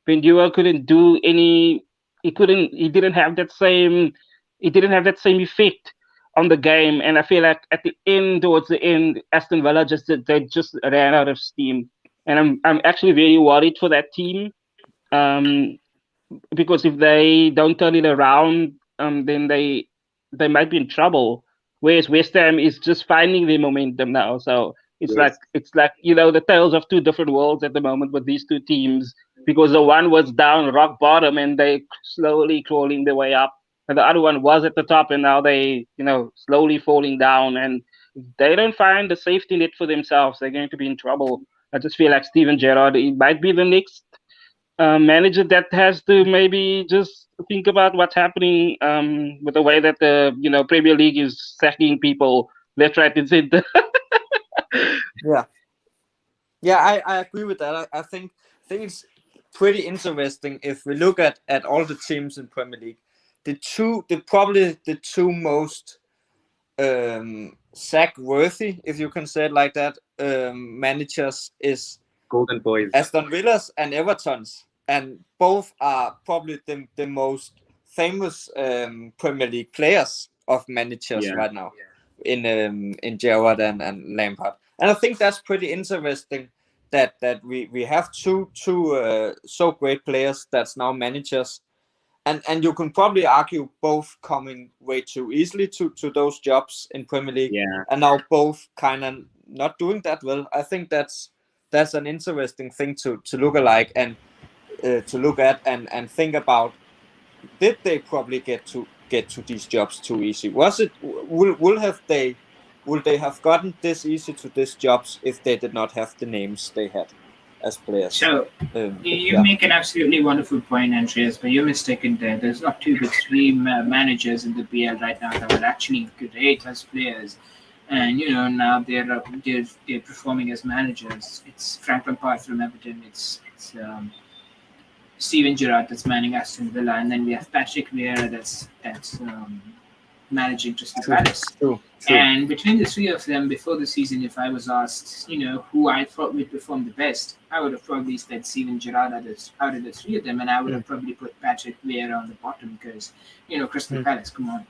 Pendua couldn't do any. He didn't have that same effect on the game. And I feel like towards the end, Aston Villa just ran out of steam. And I'm actually very worried for that team, because if they don't turn it around, then they might be in trouble. Whereas West Ham is just finding their momentum now. So it's like the tales of two different worlds at the moment with these two teams, because the one was down rock bottom and they slowly crawling their way up, and the other one was at the top and now they slowly falling down. And if they don't find a safety net for themselves, they're going to be in trouble. I just feel like Steven Gerrard, he might be the next manager that has to maybe just think about what's happening with the way that the Premier League is sacking people left, right, and center. Yeah, I agree with that. I think it's pretty interesting if we look at all the teams in Premier League. Probably the two most sack-worthy, if you can say it like that, managers is Golden Boys, Aston Villa's and Everton's, and both are probably the most famous Premier League players of managers right now in Gerrard and Lampard, and I think that's pretty interesting that we have two so great players that's now managers, and you can probably argue both coming way too easily to those jobs in Premier League, and now both kind of not doing that well. I think that's an interesting thing to look alike and to look at and think about. Did they probably get to these jobs too easy? Was it would they have gotten this easy to these jobs if they did not have the names they had as players? So you make an absolutely wonderful point, Andreas, but you're mistaken there. There's not two but three managers in the BL right now that are actually great as players, and now they're performing as managers. It's Frank Lampard from Everton. It's Steven Gerrard that's managing Aston Villa, and then we have Patrick Vieira that's managing Crystal Palace. True. And between the three of them, before the season, if I was asked, who I thought would perform the best, I would have probably said Steven Gerrard out of the three of them, and I would have probably put Patrick Vieira on the bottom because, Crystal Palace, come on.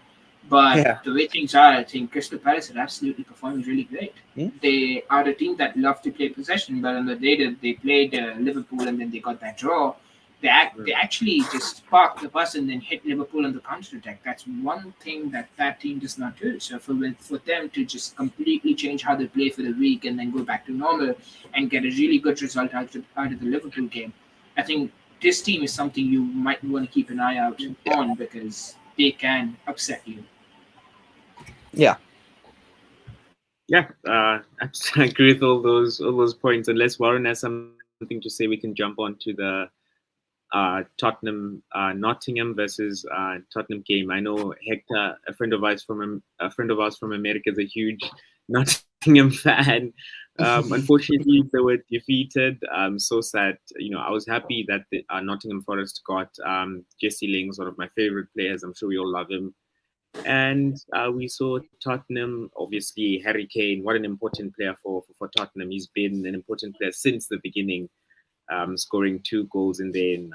But the way things are, I think Crystal Palace are absolutely performing really great. They are a team that love to play possession, but on the day that they played Liverpool and then they got that draw, they actually just parked the bus and then hit Liverpool on the counter-attack. That's one thing that team does not do. So for them to just completely change how they play for the week and then go back to normal and get a really good result out of the Liverpool game, I think this team is something you might want to keep an eye out on because they can upset you. Yeah, I agree with all those points. Unless Warren has something to say, we can jump on to the Tottenham Nottingham versus Tottenham game. I know Hector, a friend of ours from America, is a huge Nottingham fan. Unfortunately, they were defeated. So sad. I was happy that the Nottingham Forest got Jesse Lingz, one of my favorite players. I'm sure we all love him. And we saw Tottenham, obviously Harry Kane. What an important player for Tottenham. He's been an important player since the beginning. Scoring 2 goals, and then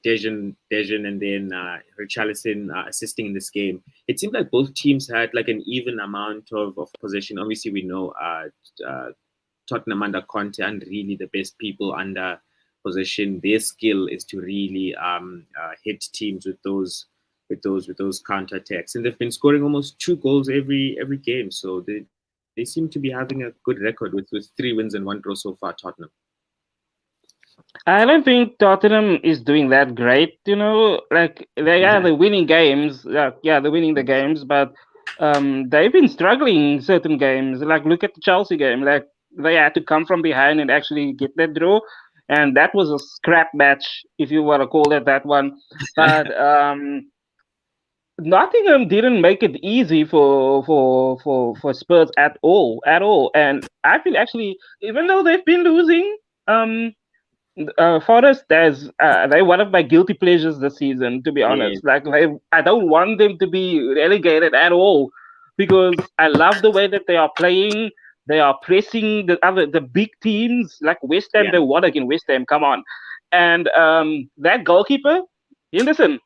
Dejan and then Richarlison assisting in this game. It seemed like both teams had like an even amount of possession. Obviously, we know Tottenham under Conte and really the best people under possession. Their skill is to really hit teams with those counter attacks, and they've been scoring almost 2 goals every game. So they seem to be having a good record with 3 wins and 1 draw so far. Tottenham. I don't think Tottenham is doing that great, like they're winning games. They're winning the games, but they've been struggling in certain games. Like look at the Chelsea game. Like they had to come from behind and actually get that draw, and that was a scrap match, if you want to call it that one. But Nottingham didn't make it easy for Spurs at all. And I feel actually, even though they've been losing, Forest, they're one of my guilty pleasures this season, to be honest. Like I don't want them to be relegated at all because I love the way that they are playing. They are pressing the big teams like West Ham. They won against West Ham. Come on, and that goalkeeper, Henderson.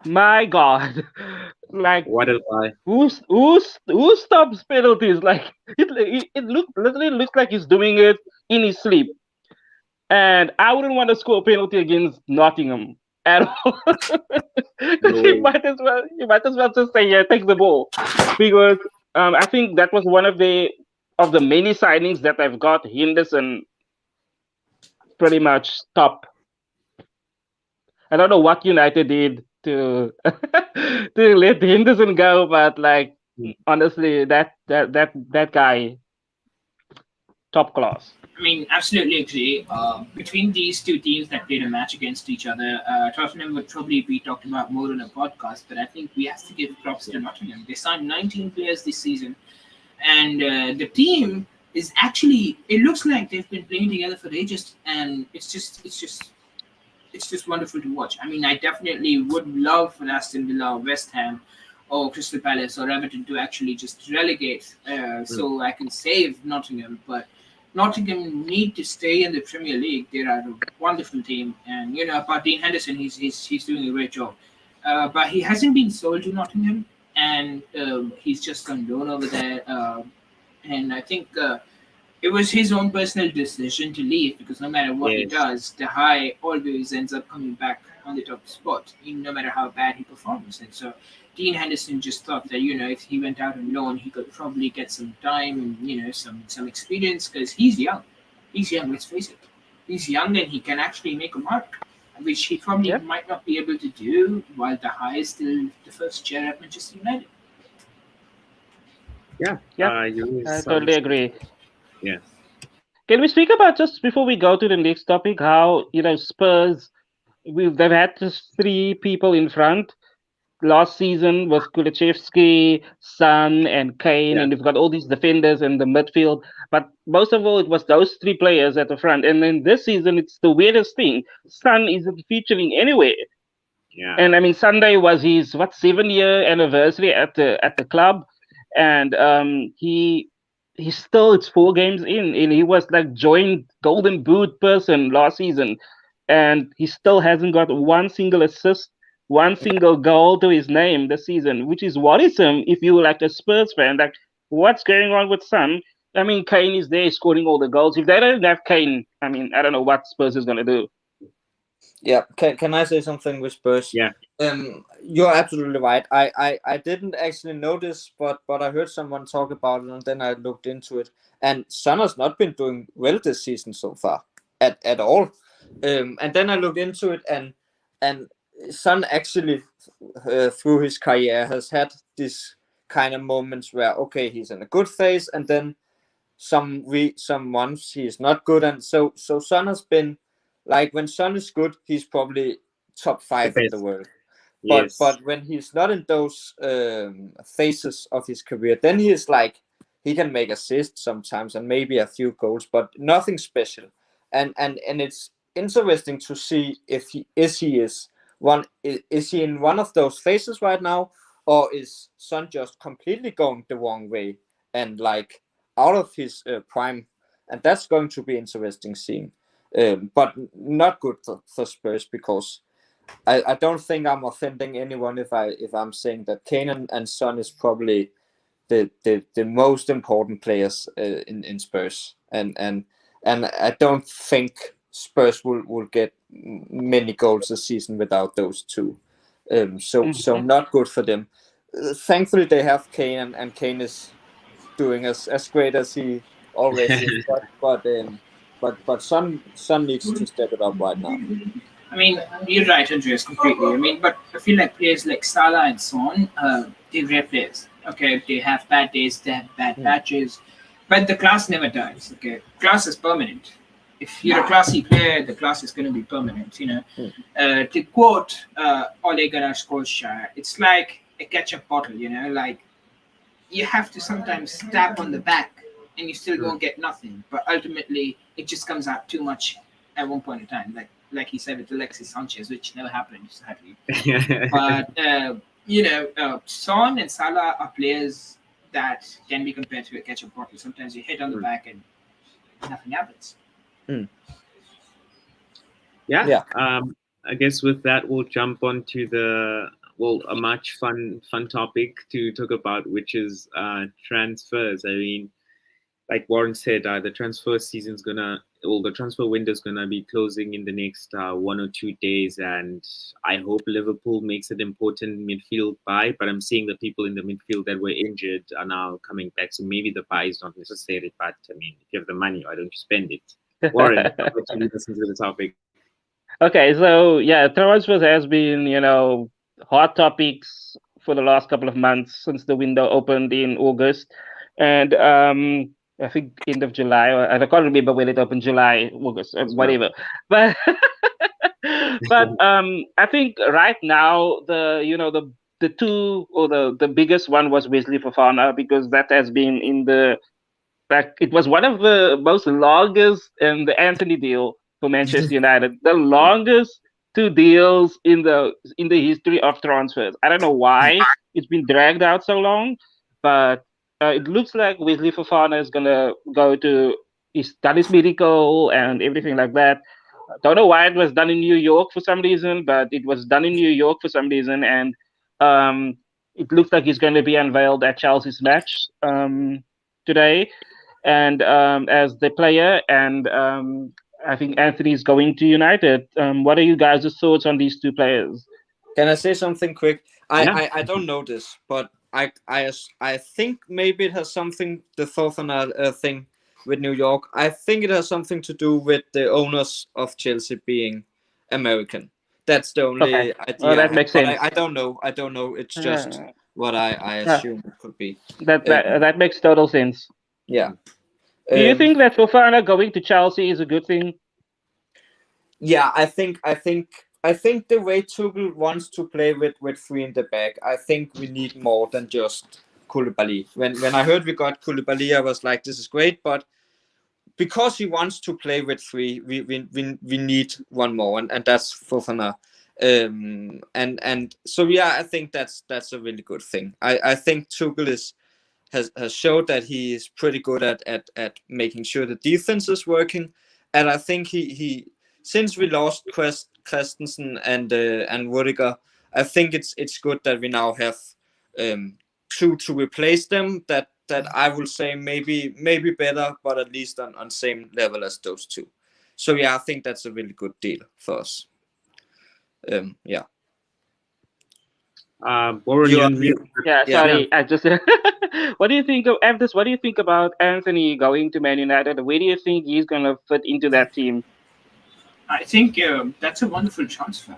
My God, like what a guy! Who stops penalties? Like it literally looks like he's doing it in his sleep. And I wouldn't want to score a penalty against Nottingham at all. Because you might as well just say, take the ball. Because I think that was one of the many signings that I've got. Henderson pretty much top. I don't know what United did to to let Henderson go, but like honestly, that guy top class. I mean, absolutely agree. Between these two teams that played a match against each other, Tottenham would probably be talked about more on a podcast, but I think we have to give props to Nottingham. They signed 19 players this season, and the team is actually, it looks like they've been playing together for ages, and it's just wonderful to watch. I mean, I definitely would love for Aston Villa, West Ham, or Crystal Palace or Everton to actually just relegate so I can save Nottingham, but Nottingham need to stay in the Premier League. They are a wonderful team, and about Dean Henderson, he's doing a great job. But he hasn't been sold to Nottingham, and he's just on loan over there. And I think it was his own personal decision to leave, because no matter what he Yes. does, the high always ends up coming back on the top spot, no matter how bad he performs. And so Dean Henderson just thought that if he went out on loan, he could probably get some time and some experience, because he's young. He's young. Let's face it. He's young and he can actually make a mark, which he probably Yep. might not be able to do while the high is still the first chair at Manchester United. Yeah. Yeah. You I sound- totally agree. Yeah. Can we speak about, just before we go to the next topic, how Spurs, they've had just 3 people in front last season with Kulusevski, Son, and Kane, Yeah. and we've got all these defenders in the midfield. But most of all, it was those 3 players at the front. And then this season, it's the weirdest thing. Son isn't featuring anywhere. Yeah. And I mean, Sunday was his 7-year anniversary at the club, and he's still, it's 4 games in, and he was like joined Golden Boot person last season, and he still hasn't got one single assist, one single goal to his name this season, which is worrisome if you're like a Spurs fan. Like, what's going on with Son? I mean, Kane is there scoring all the goals. If they don't have Kane, I mean, I don't know what Spurs is gonna do. Yeah, can I say something with Spurs? Yeah. You're absolutely right. I didn't actually notice, but I heard someone talk about it, and then I looked into it. And Son has not been doing well this season so far, at all. And then I looked into it, and Son actually, through his career, has had this kind of moments where he's in a good phase, and then some months he is not good, and so Son has been. Like, when Son is good, he's probably top 5 in the world. Yes. But when he's not in those phases of his career, then he is like, he can make assists sometimes and maybe a few goals, but nothing special. And it's interesting to see if he is in one of those phases right now, or is Son just completely going the wrong way and like out of his prime? And that's going to be interesting seeing. But not good for Spurs, because I don't think I'm offending anyone if I'm saying that Kane and Son is probably the most important players in Spurs, and I don't think Spurs will get many goals this season without those 2. So not good for them. Thankfully they have Kane, and Kane is doing as great as he always is, but Son needs to step it up right now. I mean, you're right, Andreas, completely. I mean, but I feel like players like Salah and Son, they're great players. Okay, they have bad days, they have bad patches, but the class never dies. Okay, class is permanent. If you're a classy player, the class is going to be permanent. To quote Ole Gunnar Solskjaer, it's like a ketchup bottle. Like, you have to sometimes tap on the back, and you still won't get nothing. But ultimately, it just comes out too much at one point in time. Like he said with Alexis Sanchez, which never happened, sadly. But Son and Salah are players that can be compared to a ketchup bottle. Sometimes you hit on the back and nothing happens. Yeah. I guess with that, we'll jump on to a much fun topic to talk about, which is transfers. I mean, like Warren said, the transfer window is gonna be closing in the next 1 or 2 days, and I hope Liverpool makes an important midfield buy. But I'm seeing the people in the midfield that were injured are now coming back, so maybe the buy is not necessary. But I mean, if you have the money, why don't you spend it? Warren, I'll let you listen to the topic. Okay, so yeah, transfers has been, hot topics for the last couple of months since the window opened in August, and I think end of July, or I can't remember when it opened, July, August, whatever. But I think right now the 2 or the biggest one was Wesley Fofana, because that has been it was one of the most longest, and the Anthony deal for Manchester United, the longest 2 deals in the history of transfers. I don't know why it's been dragged out so long, but it looks like Wesley Fofana is gonna go to he's done his medical and everything like that. Don't know why it was done in New York for some reason, but it was done in New York for some reason, and it looks like he's going to be unveiled at Chelsea's match today, and as the player, and I think Anthony's going to United. What are you guys' thoughts on these two players? Can I say something quick? Yeah. I don't know this, but I think maybe it has something, the Tottenham thing with New York. I think it has something to do with the owners of Chelsea being American. That's the only Okay. idea. Well, that I have, makes but sense. I don't know. I don't know. It's just what I Yeah, assume it could be. that makes total sense. Yeah. Do you think that Fofana going to Chelsea is a good thing? Yeah, I think the way Tuchel wants to play with three in the back, I think we need more than just Koulibaly. When I heard we got Koulibaly, I was like, this is great, but because he wants to play with three, we need one more, and that's Fofana. And so yeah, I think that's a really good thing. I think Tuchel has showed that he is pretty good at making sure the defense is working, and I think he since we lost Christensen and Rudiger, I think it's good that we now have two to replace them. That I will say maybe better, but at least on same level as those two. So yeah, I think that's a really good deal for us. Yeah. Warren, you're on mute. Yeah, Yeah. sorry. I just. What do you think of Evdes? What do you think about Anthony going to Man United? Where do you think he's gonna fit into that team? I think that's a wonderful transfer.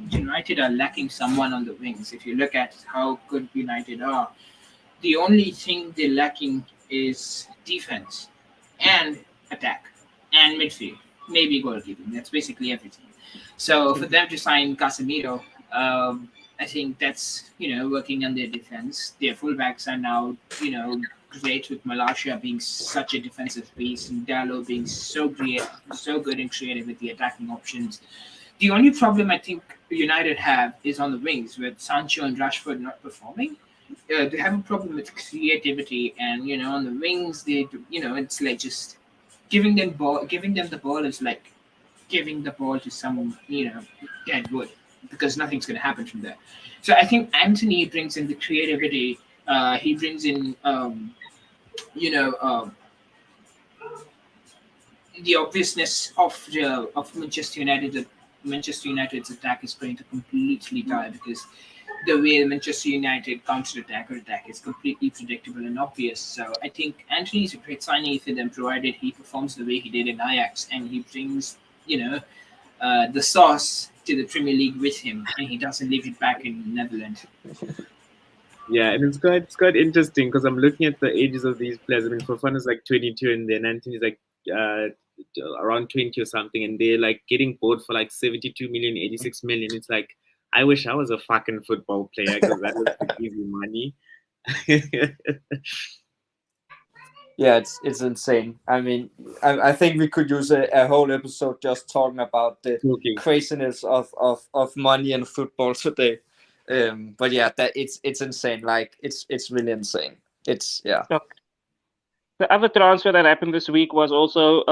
United are lacking someone on the wings. If you look at how good United are, the only thing they're lacking is defense and attack and midfield, maybe goalkeeping. That's basically everything. So for them to sign Casemiro, I think that's working on their defense. Their fullbacks are now great, with Malaysia being such a defensive piece and Dallo being so great, so good and creative with the attacking options. The only problem I think United have is on the wings, with Sancho and Rashford not performing. They have a problem with creativity, and on the wings, it's like just giving them the ball is like giving the ball to someone dead wood, because nothing's going to happen from there. So I think Anthony brings in the creativity. He brings in the obviousness of Manchester United. That Manchester United's attack is going to completely die, because the way Manchester United counter-attack or attack is completely predictable and obvious. So I think Anthony is a great signing for them, provided he performs the way he did in Ajax, and he brings the sauce to the Premier League with him, and he doesn't leave it back in Netherlands. Yeah, and it's quite interesting because I'm looking at the ages of these players. I mean, Fofana's like 22, and then Anthony's like around 20 or something, and they're like getting bought for like 72 million, 86 million. It's like, I wish I was a fucking football player, because that was the easy money. Yeah, it's insane. I mean, I think we could use a whole episode just talking about the craziness of money and football today. But yeah, that it's insane. Like it's really insane. It's yeah. The other transfer that happened this week was also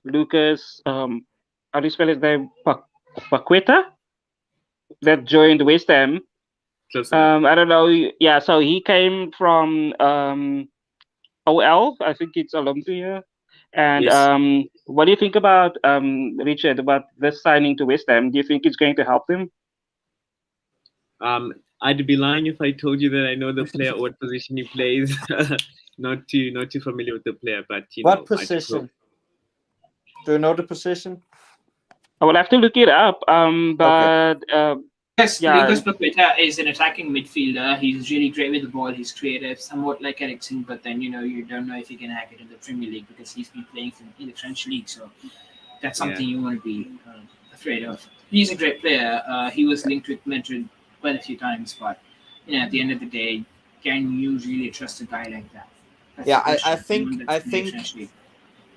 Lucas. How do you spell his name? Paqueta, that joined West Ham. I don't know. Yeah, so he came from OL. I think it's Olympia. And Yes. what do you think about Richard, about this signing to West Ham? Do you think it's going to help them? I'd be lying if I told you that I know the player or what position he plays. not too familiar with the player, but what position? Do you know the position? I will have to look it up. But yes, yeah. Lucas Paqueta is an attacking midfielder. He's really great with the ball. He's creative, somewhat like Eriksen, but then you don't know if he can hack it in the Premier League, because he's been playing in the French league. So that's something you want to be afraid of. He's a great player. He was linked with Madrid quite a few times, but at the end of the day, can you really trust a guy like that? That's I think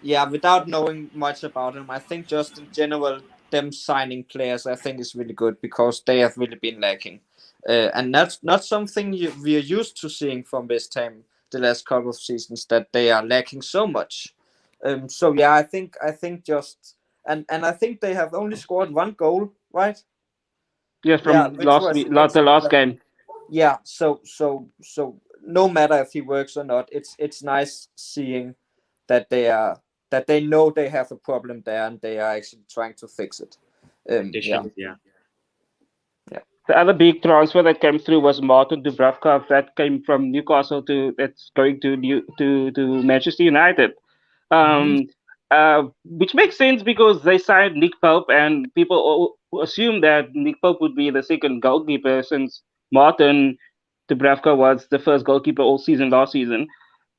yeah, without knowing much about him, I think just in general, them signing players, I think is really good, because they have really been lacking, and that's not something we are used to seeing from West Ham. the last couple of seasons that they are lacking so much. So yeah, I think just and I think they have only scored one goal, right? Yeah, from Which was the against last game. Yeah, so no matter if he works or not, it's nice seeing that they know they have a problem there and they are actually trying to fix it. Yeah. The other big transfer that came through was Martin Dubravka, that came from Newcastle that's going to Manchester United. Um, which makes sense because they signed Nick Pope, and people assume that Nick Pope would be the second goalkeeper since Martin Dubravka was the first goalkeeper all season last season,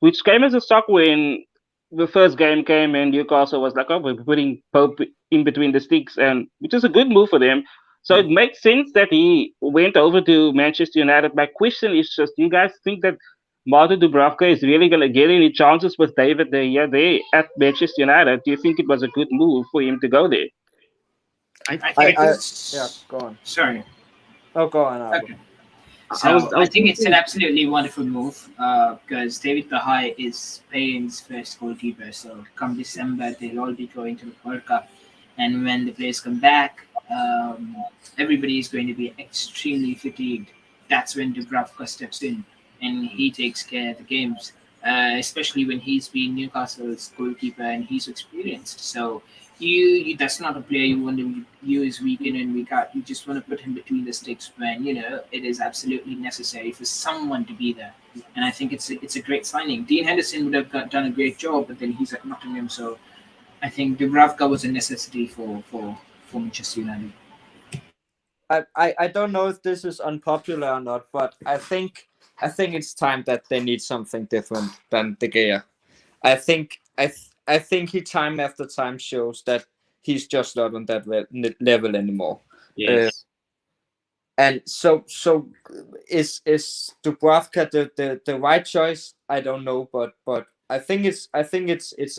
which came as a shock when the first game came and Newcastle was like, oh, we're putting Pope in between the sticks, and which is a good move for them. So it makes sense that he went over to Manchester United. My question is just, do you guys think that Martin Dubravka is really going to get any chances with David De Gea there at Manchester United? Do you think it was a good move for him to go there? I think yeah, go on. Sorry. Oh, go on. Okay. So I think it's an absolutely wonderful move because David De Gea is Spain's first goalkeeper. So come December, they'll all be going to the World Cup. And when the players come back, everybody is going to be extremely fatigued. That's when Dubravka steps in and he takes care of the games, especially when he's been Newcastle's goalkeeper and he's experienced. So you that's not a player you want to use week in and week out. You just want to put him between the sticks when it is absolutely necessary for someone to be there. And I think it's a great signing. Dean Henderson would have done a great job, but then he's at Nottingham, so I think Dubravka was a necessity for Manchester United. I don't know if this is unpopular or not, but I think it's time that they need something different than De Gea. I think he time after time shows that he's just not on that level anymore. Yes. And so is Dubravka the right choice? I don't know, but I think it's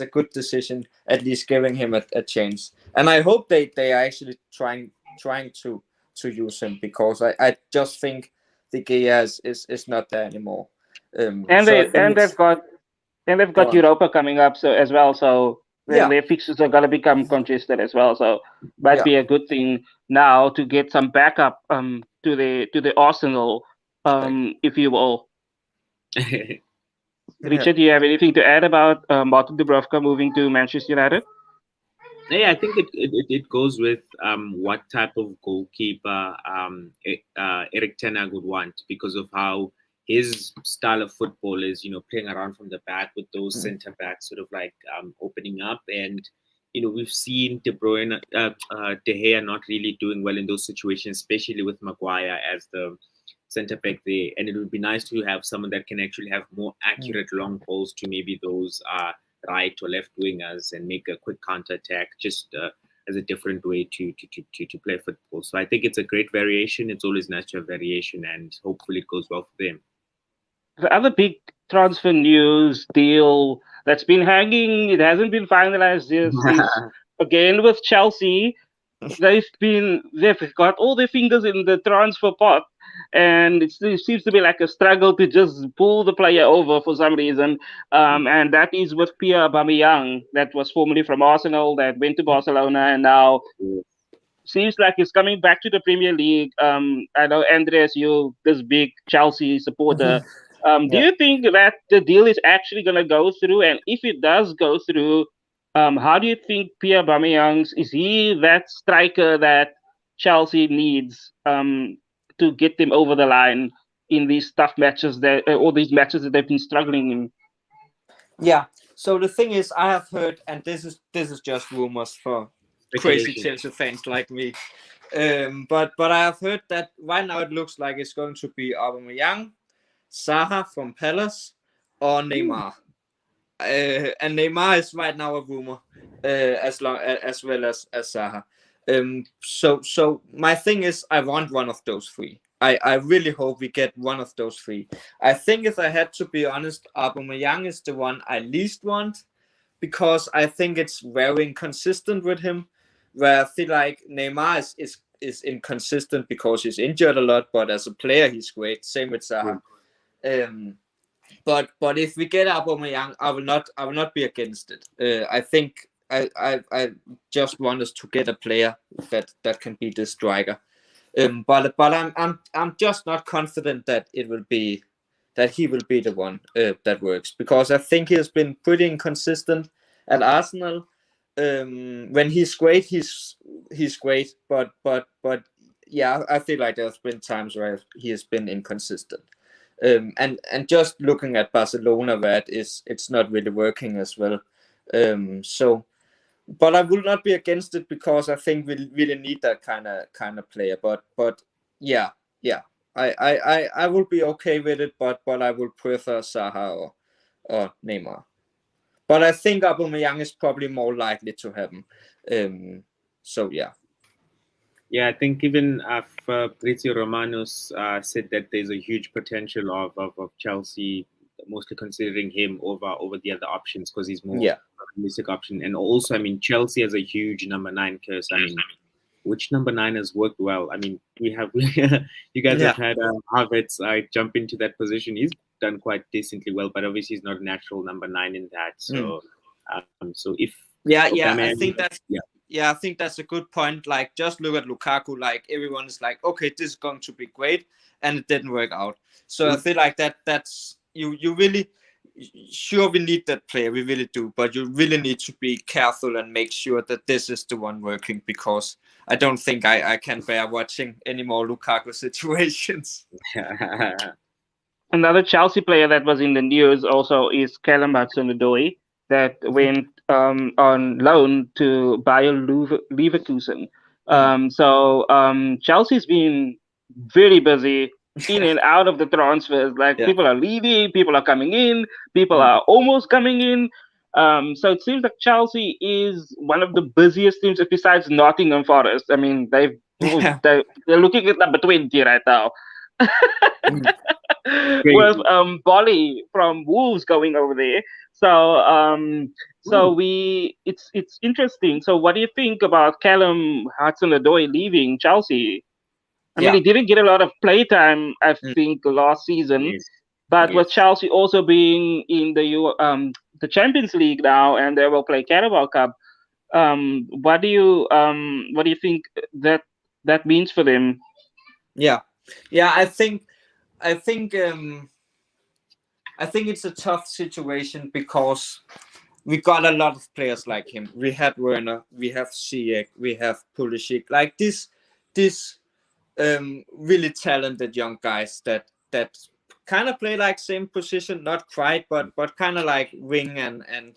a good decision, at least giving him a chance. And I hope they are actually trying to use him, because I just think the Gea is not there anymore. They've got Europa coming up as well, so their fixtures are gonna become congested as well. So might be a good thing now to get some backup to the arsenal, if you will. Richard, do you have anything to add about Martin Dubravka moving to Manchester United? Yeah, I think it goes with what type of goalkeeper Erik ten Hag would want, because of how his style of football is, playing around from the back with those centre backs sort of like opening up. And, we've seen De Bruyne, De Gea not really doing well in those situations, especially with Maguire as the centre back there. And it would be nice to have someone that can actually have more accurate long balls to maybe those right or left wingers and make a quick counter attack, just as a different way to play football. So I think it's a great variation. It's always nice to have variation, and hopefully it goes well for them. The other big transfer news deal that's been hanging, it hasn't been finalized, is again with Chelsea. They've got all their fingers in the transfer pot, and it seems to be like a struggle to just pull the player over for some reason. And that is with Pierre Aubameyang, that was formerly from Arsenal, that went to Barcelona, and now seems like he's coming back to the Premier League. I know, Andreas, you're this big Chelsea supporter. Do you think that the deal is actually going to go through? And if it does go through, how do you think Pierre Aubameyang, is he that striker that Chelsea needs to get them over the line in these tough matches, all these matches that they've been struggling in? Yeah. So the thing is, I have heard, and this is just rumors for crazy Chelsea fans like me. But I have heard that right now it looks like it's going to be Aubameyang, Zaha from Palace, or Neymar. And Neymar is right now a rumor, as well as Zaha. So my thing is, I want one of those three. I really hope we get one of those three. I think, if I had to be honest, Aubameyang is the one I least want, because I think it's very inconsistent with him. Where I feel like Neymar is inconsistent because he's injured a lot, but as a player he's great. Same with Zaha. but if we get Aubameyang, I will not be against it. I think I just want us to get a player that can be the striker. But I'm just not confident that he will be the one that works, because I think he has been pretty inconsistent at Arsenal. When he's great, he's great, but yeah, I feel like there's been times where he has been inconsistent. And just looking at Barcelona, where it's not really working as well. But I will not be against it, because I think we really need that kind of player. But yeah, I will be okay with it. But I would prefer Zaha or Neymar. But I think Aubameyang is probably more likely to happen. So yeah. Yeah, I think even Fabrizio Romano said that there's a huge potential of Chelsea, mostly considering him over the other options, because he's more realistic option. And also, I mean, Chelsea has a huge number 9 curse. I mean, which number 9 has worked well? I mean, we have you guys have had Havertz jump into that position. He's done quite decently well, but obviously he's not a natural number 9 in that. So, so if I think that's I think that's a good point. Like, just look at Lukaku. Like, everyone is like, okay, this is going to be great, and it didn't work out. So I feel like that's you really, sure, we need that player, we really do, but you really need to be careful and make sure that this is the one working, because I don't think I can bear watching any more Lukaku situations. Another Chelsea player that was in the news also is Callum Hudson-Odoi, that went on loan to Bayer Leverkusen. Chelsea's been very busy in and out of the transfers. Like, people are leaving, people are coming in, people are almost coming in. So it seems like Chelsea is one of the busiest teams besides Nottingham Forest. I mean, they're looking at number 20 right now. With Bolly from Wolves going over there. It's interesting. So what do you think about Callum Hudson-Odoi leaving Chelsea? I mean, he didn't get a lot of playtime, I think, last season. But with Chelsea also being in the Champions League now, and they will play Carabao Cup, what do you think that means for them? I think it's a tough situation, because we got a lot of players like him. We had Werner, we have Ziyech, we have Pulisic. Like this really talented young guys that kind of play like same position, not quite, but kind of like wing and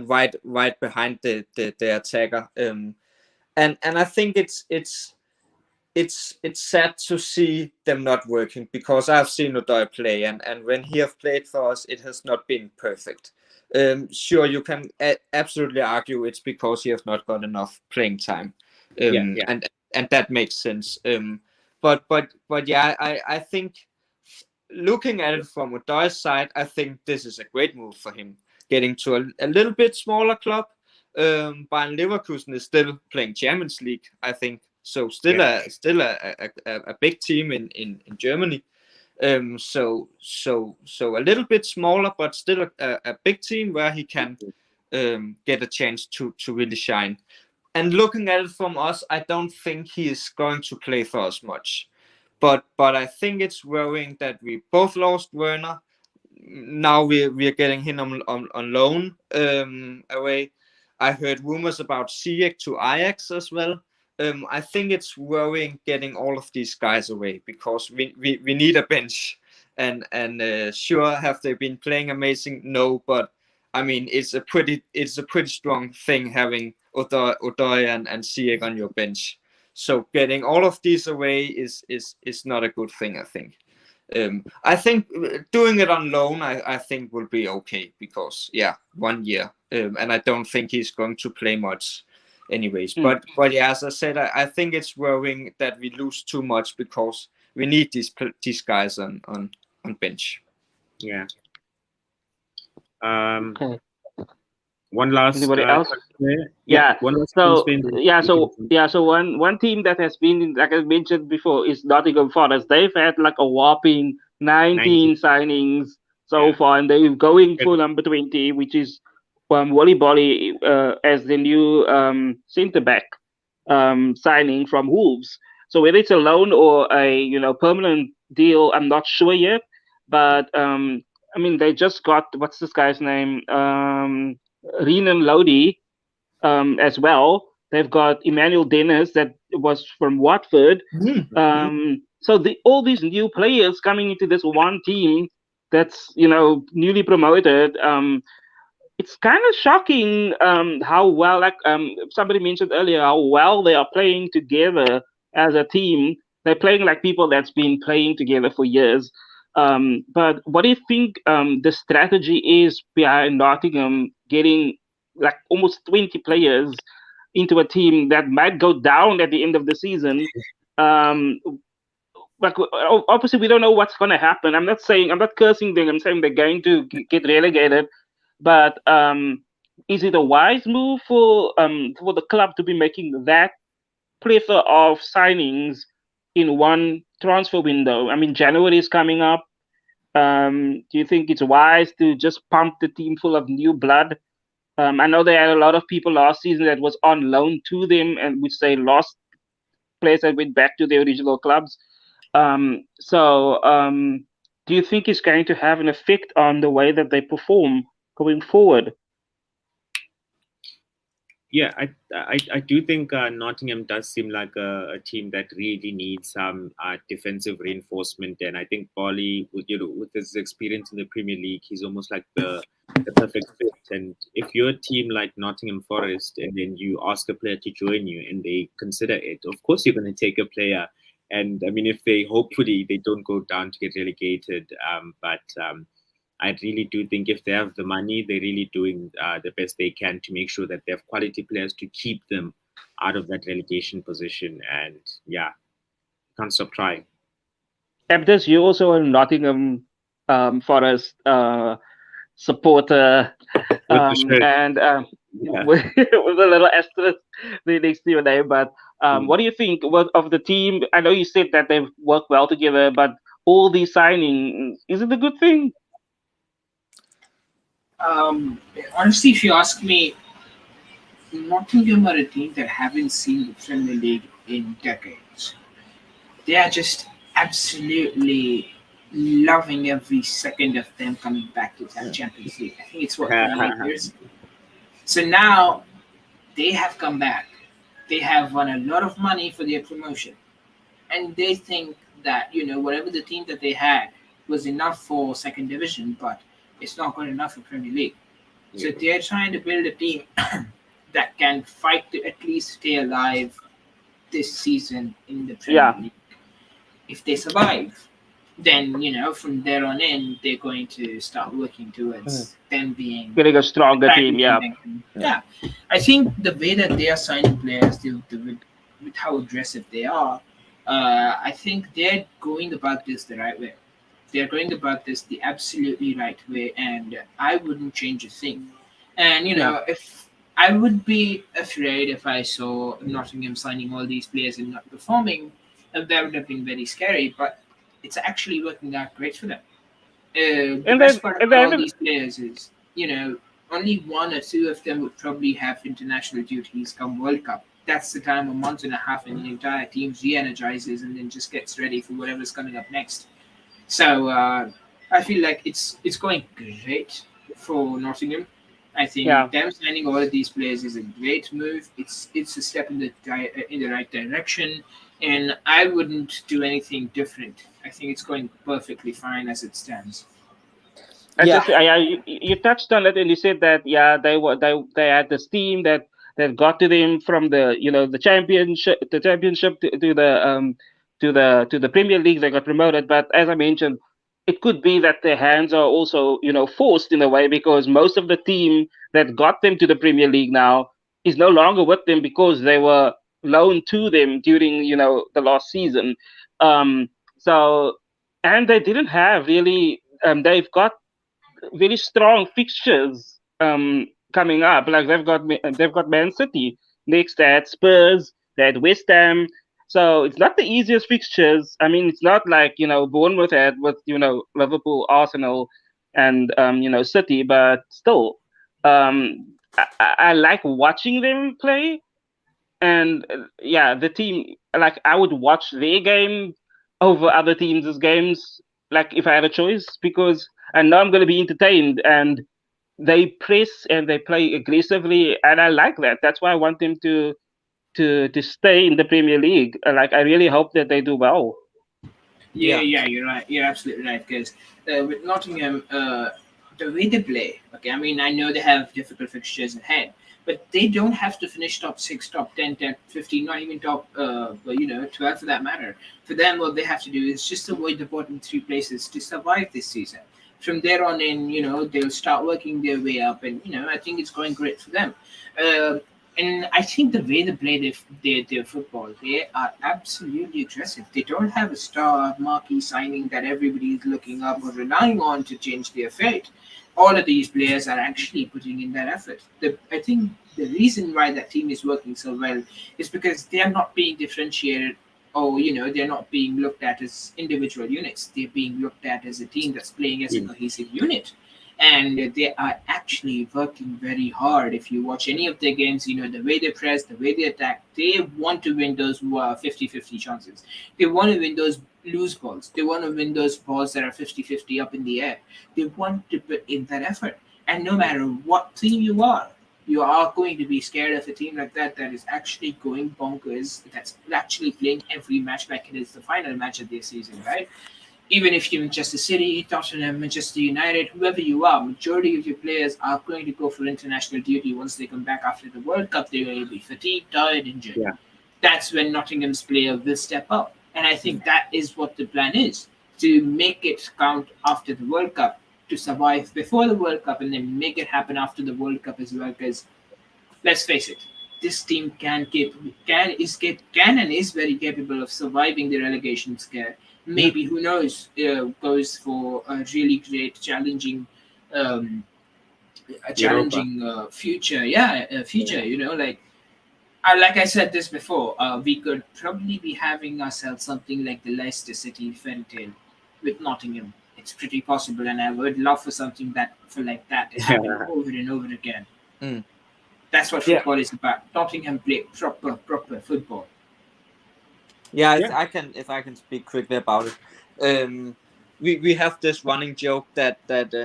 right behind the attacker. And I think it's sad to see them not working, because I've seen Odoi play, and when he have played for us, it has not been perfect. Sure, you can absolutely argue it's because he has not got enough playing time, and that makes sense. But I think, looking at it from Odoi's side, I think this is a great move for him, getting to a little bit smaller club. Bayern Leverkusen is still playing Champions League, I think. So still a big team in Germany. So a little bit smaller, but still a big team where he can get a chance to really shine. And looking at it from us, I don't think he is going to play for us much. But I think it's worrying that we both lost Werner. Now we are getting him on loan away. I heard rumors about Ziyech to Ajax as well. I think it's worrying getting all of these guys away, because we need a bench. And sure, have they been playing amazing? No, but I mean, it's a pretty strong thing having Odoi and Ziyech on your bench. So getting all of these away is not a good thing, I think. I think doing it on loan, I think will be okay, because 1 year, and I don't think he's going to play much anyways. But as I said, I think it's worrying that we lose too much, because we need these guys on bench. One last. Anybody else? So one team that has been, like I mentioned before, is Nottingham Forest. They've had like a whopping 19 signings so Yeah. far, and they're going for number 20, which is Wally Bolly as the new centre back signing from Wolves. So whether it's a loan or a permanent deal, I'm not sure yet. But I mean, they just got what's this guy's name? Renan Lodi as well. They've got Emmanuel Dennis that was from Watford. So all these new players coming into this one team that's newly promoted. It's kind of shocking how well, like somebody mentioned earlier, how well they are playing together as a team. They're playing like people that's been playing together for years. But what do you think the strategy is behind Nottingham getting like almost 20 players into a team that might go down at the end of the season? Like obviously we don't know what's going to happen. I'm not cursing them. I'm saying they're going to get relegated. But is it a wise move for the club to be making that plethora of signings in one transfer window? I mean, January is coming up. Do you think it's wise to just pump the team full of new blood? I know they had a lot of people last season that was on loan to them, and which they lost players that went back to their original clubs. Do you think it's going to have an effect on the way that they perform going forward? Yeah, I do think Nottingham does seem like a team that really needs some defensive reinforcement, and I think Bolly, with his experience in the Premier League, he's almost like the perfect fit. And if you're a team like Nottingham Forest, and then you ask a player to join you, and they consider it, of course you're going to take a player. And I mean, if they hopefully they don't go down to get relegated, but I really do think if they have the money, they're really doing the best they can to make sure that they have quality players to keep them out of that relegation position. And yeah, can't stop trying. Abdus, you're also a Nottingham Forest supporter, and Yeah. with a little asterisk next to your name. But what do you think of the team? I know you said that they've worked well together, but all these signings, is it a good thing? Honestly, if you ask me, Nottingham are a team that haven't seen the Premier League in decades. They are just absolutely loving every second of them coming back to that Champions League. I think it's what 28 years. So now they have come back. They have won a lot of money for their promotion, and they think that whatever the team that they had was enough for second division, but it's not good enough for Premier League. So they're trying to build a team that can fight to at least stay alive this season in the Premier League. If they survive, then from there on in, they're going to start working towards them being a stronger team. Yeah, I think the way that they are signing players, with how aggressive they are, I think they're going about this the right way. They're going about this the absolutely right way, and I wouldn't change a thing. And if I would be afraid if I saw Nottingham signing all these players and not performing, that would have been very scary. But it's actually working out great for them. The best part about all these players is, only one or two of them would probably have international duties come World Cup. That's the time, a month and a half, and the entire team re-energizes and then just gets ready for whatever's coming up next. So I feel like it's going great for Nottingham. I think them signing all of these players is a great move. It's a step in the right direction, and I wouldn't do anything different. I think it's going perfectly fine as it stands. You touched on it, and you said that they had this team that got to them from the championship to the Premier League. They got promoted, but as I mentioned, it could be that their hands are also forced in a way, because most of the team that got them to the Premier League now is no longer with them because they were loaned to them during the last season. So and they didn't have really. They've got very strong fixtures coming up. Like they've got Man City next. They had Spurs. They had West Ham. So it's not the easiest fixtures. I mean, it's not like Bournemouth had with Liverpool, Arsenal. and City, but still, I like watching them play. And yeah, the team, like, I would watch their game over other teams' games, like if I had a choice, because I know I'm going to be entertained, and they press and they play aggressively, and I like that. That's why I want them to stay in the Premier League. Like, I really hope that they do well. Yeah, Yeah. yeah, you're right. You're absolutely right. Because with Nottingham, the way they play, okay, I mean, I know they have difficult fixtures ahead, but they don't have to finish top 6, top 10, 10, 15, not even top, 12 for that matter. For them, what they have to do is just avoid the bottom 3 places to survive this season. From there on in, they'll start working their way up, and I think it's going great for them. Uh, and I think the way they play their football, they are absolutely aggressive. They don't have a star marquee signing that everybody is looking up or relying on to change their fate. All of these players are actually putting in that effort. I think the reason why that team is working so well is because they are not being differentiated, or they're not being looked at as individual units. They're being looked at as a team that's playing as a cohesive unit, and they are actually working very hard. If you watch any of their games, the way they press, the way they attack, they want to win those 50-50 chances. They want to win those loose balls. They want to win those balls that are 50-50 up in the air. They want to put in that effort. And no matter what team you are going to be scared of a team like that is actually going bonkers, that's actually playing every match like it is the final match of their season, right? Even if you're Manchester City, Tottenham, Manchester United, whoever you are, majority of your players are going to go for international duty once they come back after the World Cup. They will be fatigued, tired, injured. Yeah. That's when Nottingham's player will step up. And I think that is what the plan is, to make it count after the World Cup, to survive before the World Cup, and then make it happen after the World Cup as well. Because let's face it, this team can and is very capable of surviving the relegation scare. Maybe, who knows, goes for a really great um, challenging future. Yeah, future. Like I said this before, we could probably be having ourselves something like the Leicester City fairy tale with Nottingham. It's pretty possible, and I would love for something like that to happen over and over again. Mm. That's what football is about. Nottingham play proper football. Yeah, Yeah. if I can speak quickly about it. We have this running joke that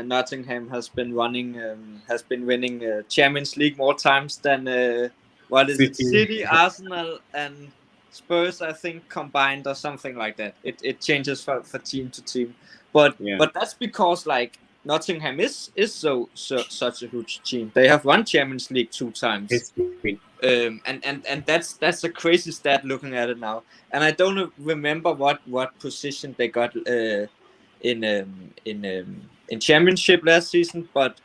Nottingham has been winning Champions League more times than what is it? City, Arsenal, and Spurs, I think, combined or something like that. It changes for team to team, but that's because, like, Nottingham is such a huge team. They have won Champions League 2 times. And that's a crazy stat looking at it now. And I don't remember what position they got in Championship last season, but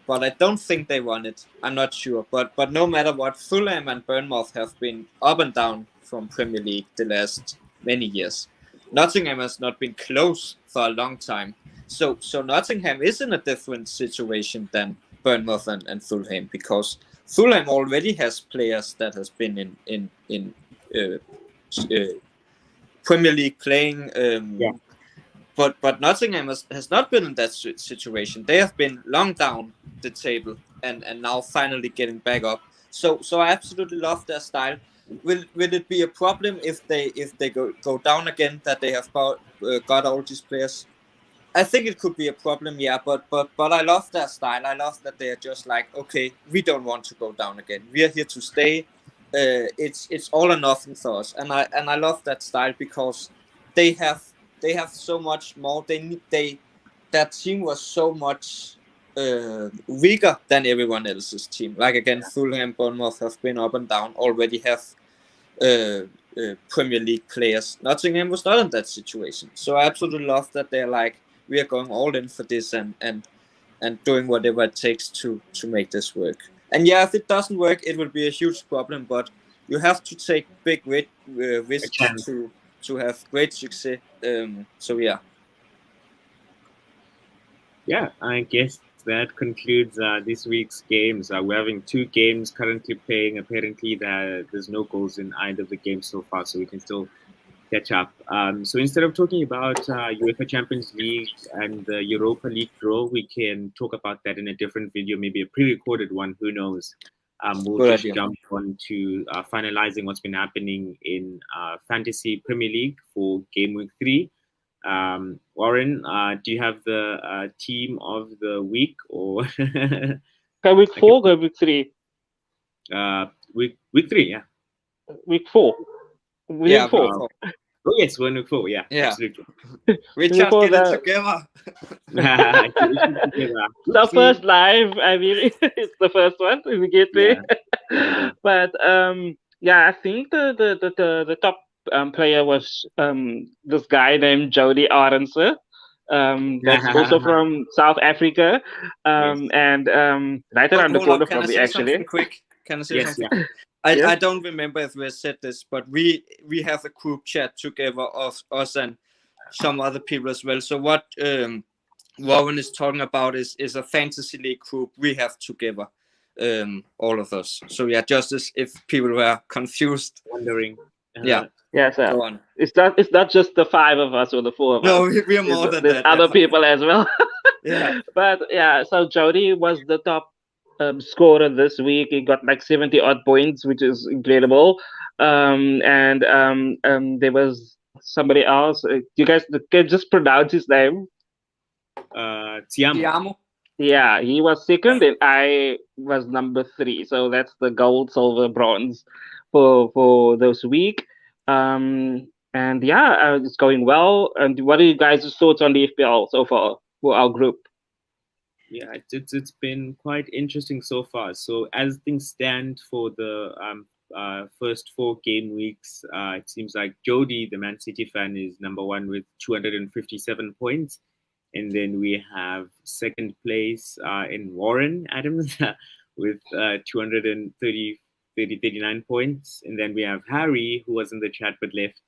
I don't think they won it. I'm not sure. But no matter what, Fulham and Bournemouth have been up and down from Premier League the last many years. Nottingham has not been close for a long time. So Nottingham is in a different situation than Bournemouth and Fulham, because Fulham already has players that has been in Premier League playing. But Nottingham has not been in that situation. They have been long down the table and now finally getting back up. So I absolutely love their style. Will it be a problem if they go down again, that they have got all these players? I think it could be a problem, yeah, but I love their style. I love that they are just like, okay, we don't want to go down again. We are here to stay. It's all or nothing for us, and I love that style, because they have so much more. That team was so much weaker than everyone else's team. Like, again, Fulham, Bournemouth have been up and down. Already have Premier League players. Nottingham was not in that situation. So I absolutely love that they're like, we are going all in for this and doing whatever it takes to make this work. And yeah, if it doesn't work, it will be a huge problem. But you have to take big risks to have great success. So yeah. Yeah, I guess that concludes this week's games. We're having 2 games currently playing. Apparently, there's no goals in either of the games so far, so we can still catch up. So instead of talking about UEFA Champions League and the Europa League draw, we can talk about that in a different video, maybe a pre-recorded one. Who knows? We'll Good just idea. jump on to finalizing what's been happening in Fantasy Premier League for Game Week 3. Warren, do you have the team of the week or Week 4, or week 3? Week 3, yeah. Week 4. Yeah, Week 4. week 4. Oh yes, week 4, yeah. Absolutely. We just Before get it that- together. The first live, I mean, it's the first one we get there. Yeah. But I think the top player was this guy named Jody Aronson. That's also from South Africa, and right around the Hold corner on, can from I me, say actually. something quick? Can I say Yes, something? yeah. I don't remember if we said this, but we have a group chat together of us and some other people as well. So what Warren is talking about is a fantasy league group we have together, all of us. So yeah, just as if people were confused. Wondering. Yeah. Yes, sir. Go on. It's not just the 5 of us or the 4 of No, us. we are more than There's that. other people as well. Yeah. But yeah, so Jody was the top scorer this week. He got like 70 odd points, which is incredible. And there was somebody else. You guys can just pronounce his name. Tiamo. Yeah, he was second, and I was number 3. So that's the gold, silver, bronze for this week. And yeah, it's going well. And what are you guys' thoughts on the FPL so far for our group? Yeah, it's been quite interesting so far. So as things stand for the first 4 game weeks, it seems like Jody, the Man City fan, is number 1 with 257 points. And then we have second place in Warren Adams with 239 points. And then we have Harry, who was in the chat but left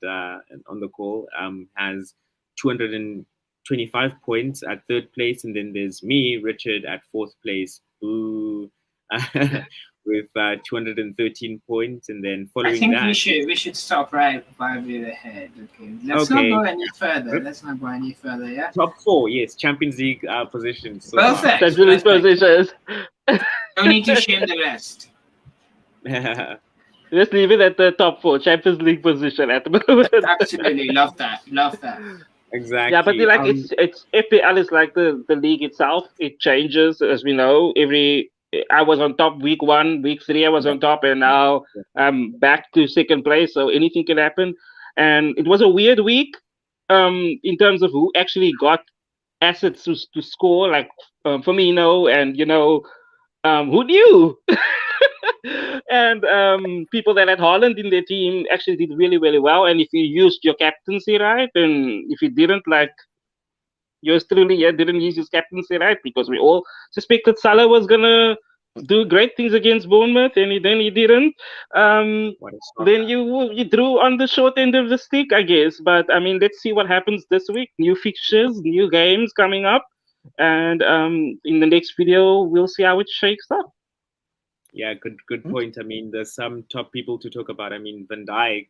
on the call, has 225 points at third place. And then there's me, Richard, at fourth place, with 213 points. And then following I think that, we should stop right by the ahead. Okay, let's not go any further. Yeah. Top 4, yes, Champions League positions. So Perfect. Central League positions. Don't need to shame the rest. Let's leave it at the top 4 Champions League position at the moment. Absolutely, love that. Exactly. Yeah, but it's FPL is like the league itself. It changes, as we know. I was on top week 1, week 3 I was on top, and now I'm back to second place. So anything can happen. And it was a weird week in terms of who actually got assets to score, like Firmino, and who knew? And people that had Holland in their team actually did really, really well. And if you used your captaincy right, and if you didn't, like yours truly, didn't use his captaincy right, because we all suspected Salah was gonna do great things against Bournemouth, and then he didn't. Then you drew on the short end of the stick, I guess. But I mean, let's see what happens this week. New fixtures, new games coming up, and in the next video we'll see how it shakes up. Yeah, good point. I mean, there's some top people to talk about. I mean, Van Dijk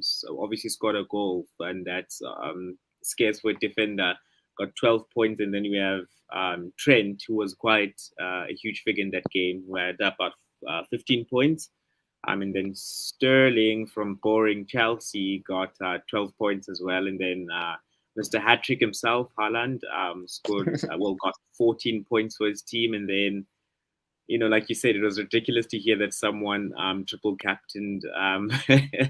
so obviously scored a goal, and that's scarce for a defender. Got 12 points, and then we have Trent, who was quite a huge figure in that game, who had about 15 points. And then Sterling from boring Chelsea got 12 points as well. And then Mr. Hat-trick himself, Haaland, scored, got 14 points for his team. And then, like you said, it was ridiculous to hear that someone triple captained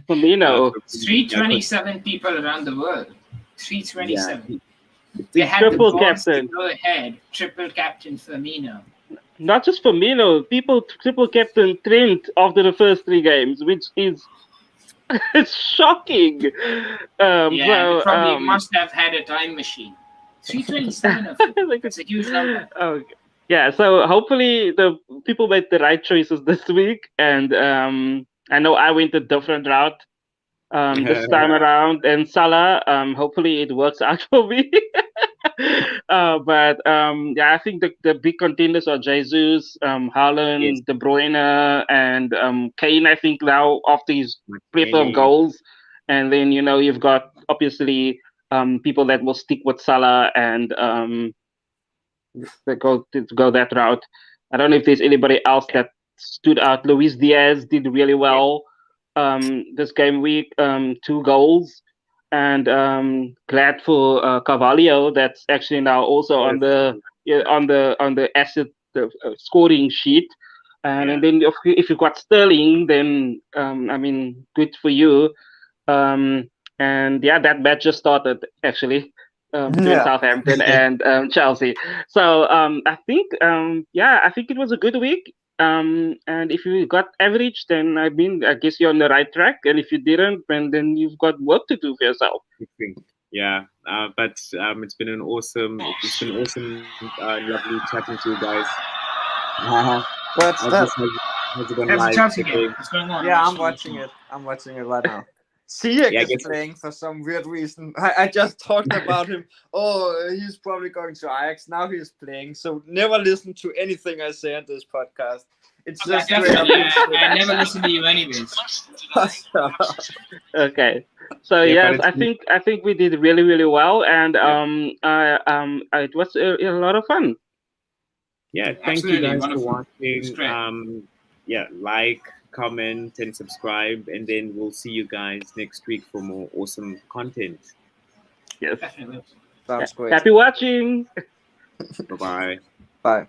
Firmino. 327 people around the world. 327. Yeah. They had Triple the balls captain. to go ahead. Triple captain Firmino. Not just Firmino, people triple captain Trent after the first 3 games, which is it's shocking. They probably must have had a time machine. 327 of it. That's a huge number. Okay. Yeah, so hopefully the people made the right choices this week, and I know I went a different route this time around, and Salah, hopefully it works out for me. But I think the big contenders are Jesus, Haaland, De Bruyne, and Kane. I think now after his plethora of goals and then you've got obviously people that will stick with Salah and that go that route. I don't know if there's anybody else that stood out. Luis Diaz did really well this game week, 2 goals, and glad for Carvalho that's actually now also on the asset scoring sheet. And then if you've got Sterling, then I mean, good for you. And yeah, that match just started actually between Southampton and Chelsea. So I think I think it was a good week. And if you got average, then I guess you're on the right track. And if you didn't, then you've got work to do for yourself. Yeah, but it's been awesome, lovely chatting to you guys. What's that? Has it been There's a live Chelsea today? game. What's going on? Yeah, I'm watching it. I'm watching it right now. Ziyech is playing for some weird reason. I just talked about him. Oh, he's probably going to Ajax. Now he's playing. So never listen to anything I say on this podcast. It's just I never listen to you anyways. Okay. So yes, I think we did really, really well, and it was a lot of fun. Yeah, thank you guys for watching. Like, comment, and subscribe, and then we'll see you guys next week for more awesome content. Yes. Sounds great. Happy watching. Bye-bye. Bye.